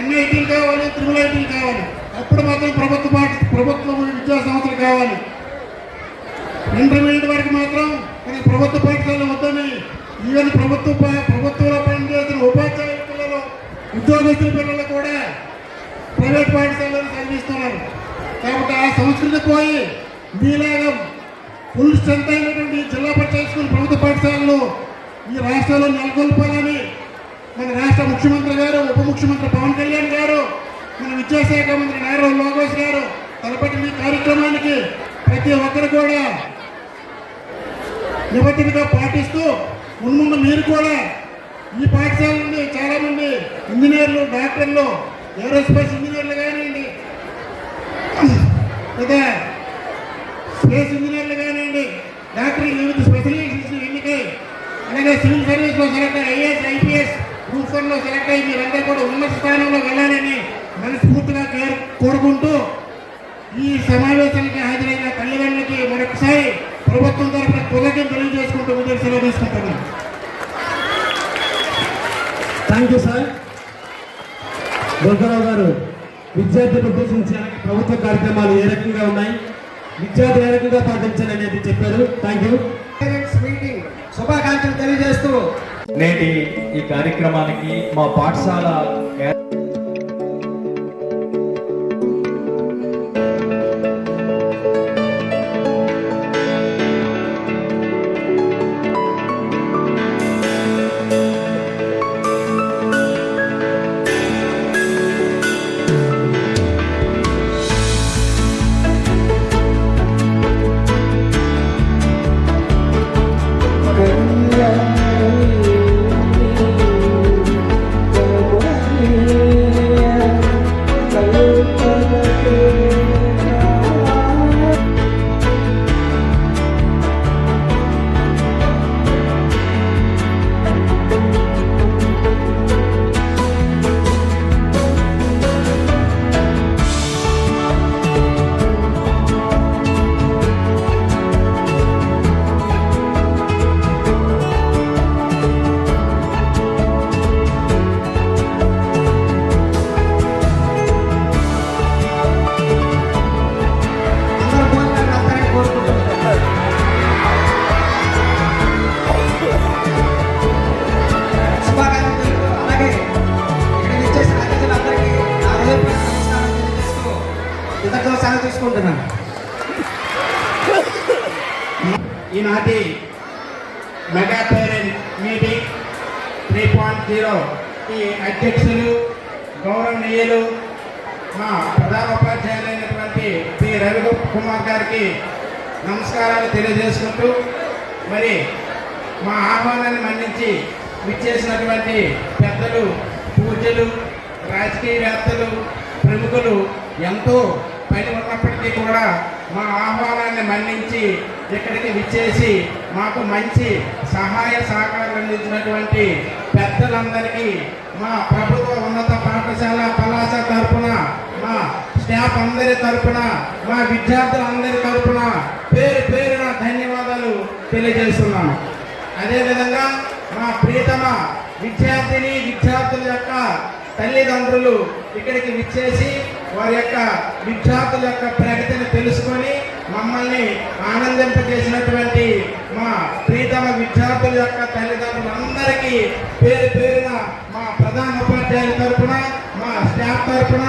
NIT కావాలి, IIIT కావాలి. అప్పుడు మాత్రం ప్రభుత్వ విద్యా సంస్థలు కావాలి. ఇంటర్మీడియట్ వరకు మాత్రం మనకి ప్రభుత్వ పాఠశాలలు వద్దని ఈవెన్ ప్రభుత్వంలో పనిచేసిన ఉపాధ్యాయుల పిల్లలు, ఉద్యోగస్తుల పిల్లలు కూడా ప్రైవేట్ పాఠశాలలో చదివిస్తున్నారు. కాబట్టి ఆ సంస్కృతి పోయి మీలాగా ఫుల్ స్ట్రెంత్ అయినటువంటి జిల్లా పరిషత్ స్కూల్ ప్రభుత్వ పాఠశాలలో ఈ రాష్ట్రంలో నెలకొల్పాలని మన రాష్ట్ర ముఖ్యమంత్రి గారు, ఉప ముఖ్యమంత్రి పవన్ కళ్యాణ్ గారు, మన విద్యాశాఖ మంత్రి నారా లోకేష్ గారు తలపెట్టిన ఈ కార్యక్రమానికి ప్రతి ఒక్కరు కూడా నిబద్ధతగా పాటిస్తూ మున్ముందు మీరు కూడా ఈ పాఠశాల నుండి చాలామంది ఇంజనీర్లు, డాక్టర్లు, ఏరోస్పేస్ ఇంజనీర్లు కానివ్వండి, లేదా స్పేస్ ఇంజనీర్లు కానివ్వండి, డాక్టర్లు వివిధ స్పెషలైజేషన్ ఎన్నికై అలాగే సివిల్ సర్వీస్లో సెలెక్ట్ అయ్యి ఐఏఎస్, ఐపీఎస్, గ్రూప్ 1లో సెలెక్ట్ అయ్యి మీరందరూ కూడా ఉన్నత స్థానంలో వెళ్ళాలని మనస్ఫూర్తిగా కోరుకుంటూ ఈ సమావేశానికి హాజరైన తల్లిదండ్రులకి మరొకసారి ప్రభుత్వం తరఫున కృతజ్ఞతలు తెలియజేసుకుంటూ ముందుకు సెలవు తీసుకుంటున్నాను. Thank you sir. దుర్గారావు గారు విద్యార్థులకు ఉద్దేశించిన ప్రభుత్వ కార్యక్రమాలు ఏ రకంగా ఉన్నాయి, విద్యార్థులు ఏ రకంగా పాటించాలి అనేది చెప్పారు. Thank you. మీటింగ్ శుభాకాంక్షలు తెలియజేస్తూ నేటి ఈ కార్యక్రమానికి మా పాఠశాల తీసుకుంటున్నాను. ఈనాటి మెగా పేరెంట్ మీటింగ్ 3.0 ఈ అధ్యక్షులు గౌరవనీయులు మా ప్రధాన ఉపాధ్యాయులైనటువంటి పి రవికుమార్ గారికి నమస్కారాలు తెలియజేసుకుంటూ, మరి మా ఆహ్వానాన్ని మన్నించి విచ్చేసినటువంటి పెద్దలు, పూజ్యులు, రాజకీయవేత్తలు, ప్రముఖులు ఎంతో పని ఉన్నప్పటికీ కూడా మా ఆహ్వానాన్ని మన్నించి ఇక్కడికి విచ్చేసి మాకు మంచి సహాయ సహకారం అందించినటువంటి పెద్దలందరికీ మా ప్రభుత్వ ఉన్నత పాఠశాల పలాస తరఫున, మా స్టాఫ్ అందరి తరఫున, మా విద్యార్థులందరి తరఫున పేరు పేరున ధన్యవాదాలు తెలియజేస్తున్నాను. అదేవిధంగా మా ప్రియతమ విద్యార్థిని విద్యార్థుల యొక్క తల్లిదండ్రులు ఇక్కడికి విచ్చేసి వారి యొక్క విద్యార్థుల యొక్క ప్రగతిని తెలుసుకొని మమ్మల్ని ఆనందింపజేసినటువంటి మా ప్రియతమ విద్యార్థుల యొక్క తల్లిదండ్రులందరికీ పేరు పేరున మా ప్రధాన ఉపాధ్యాయుల తరఫున, మా స్టాఫ్ తరఫున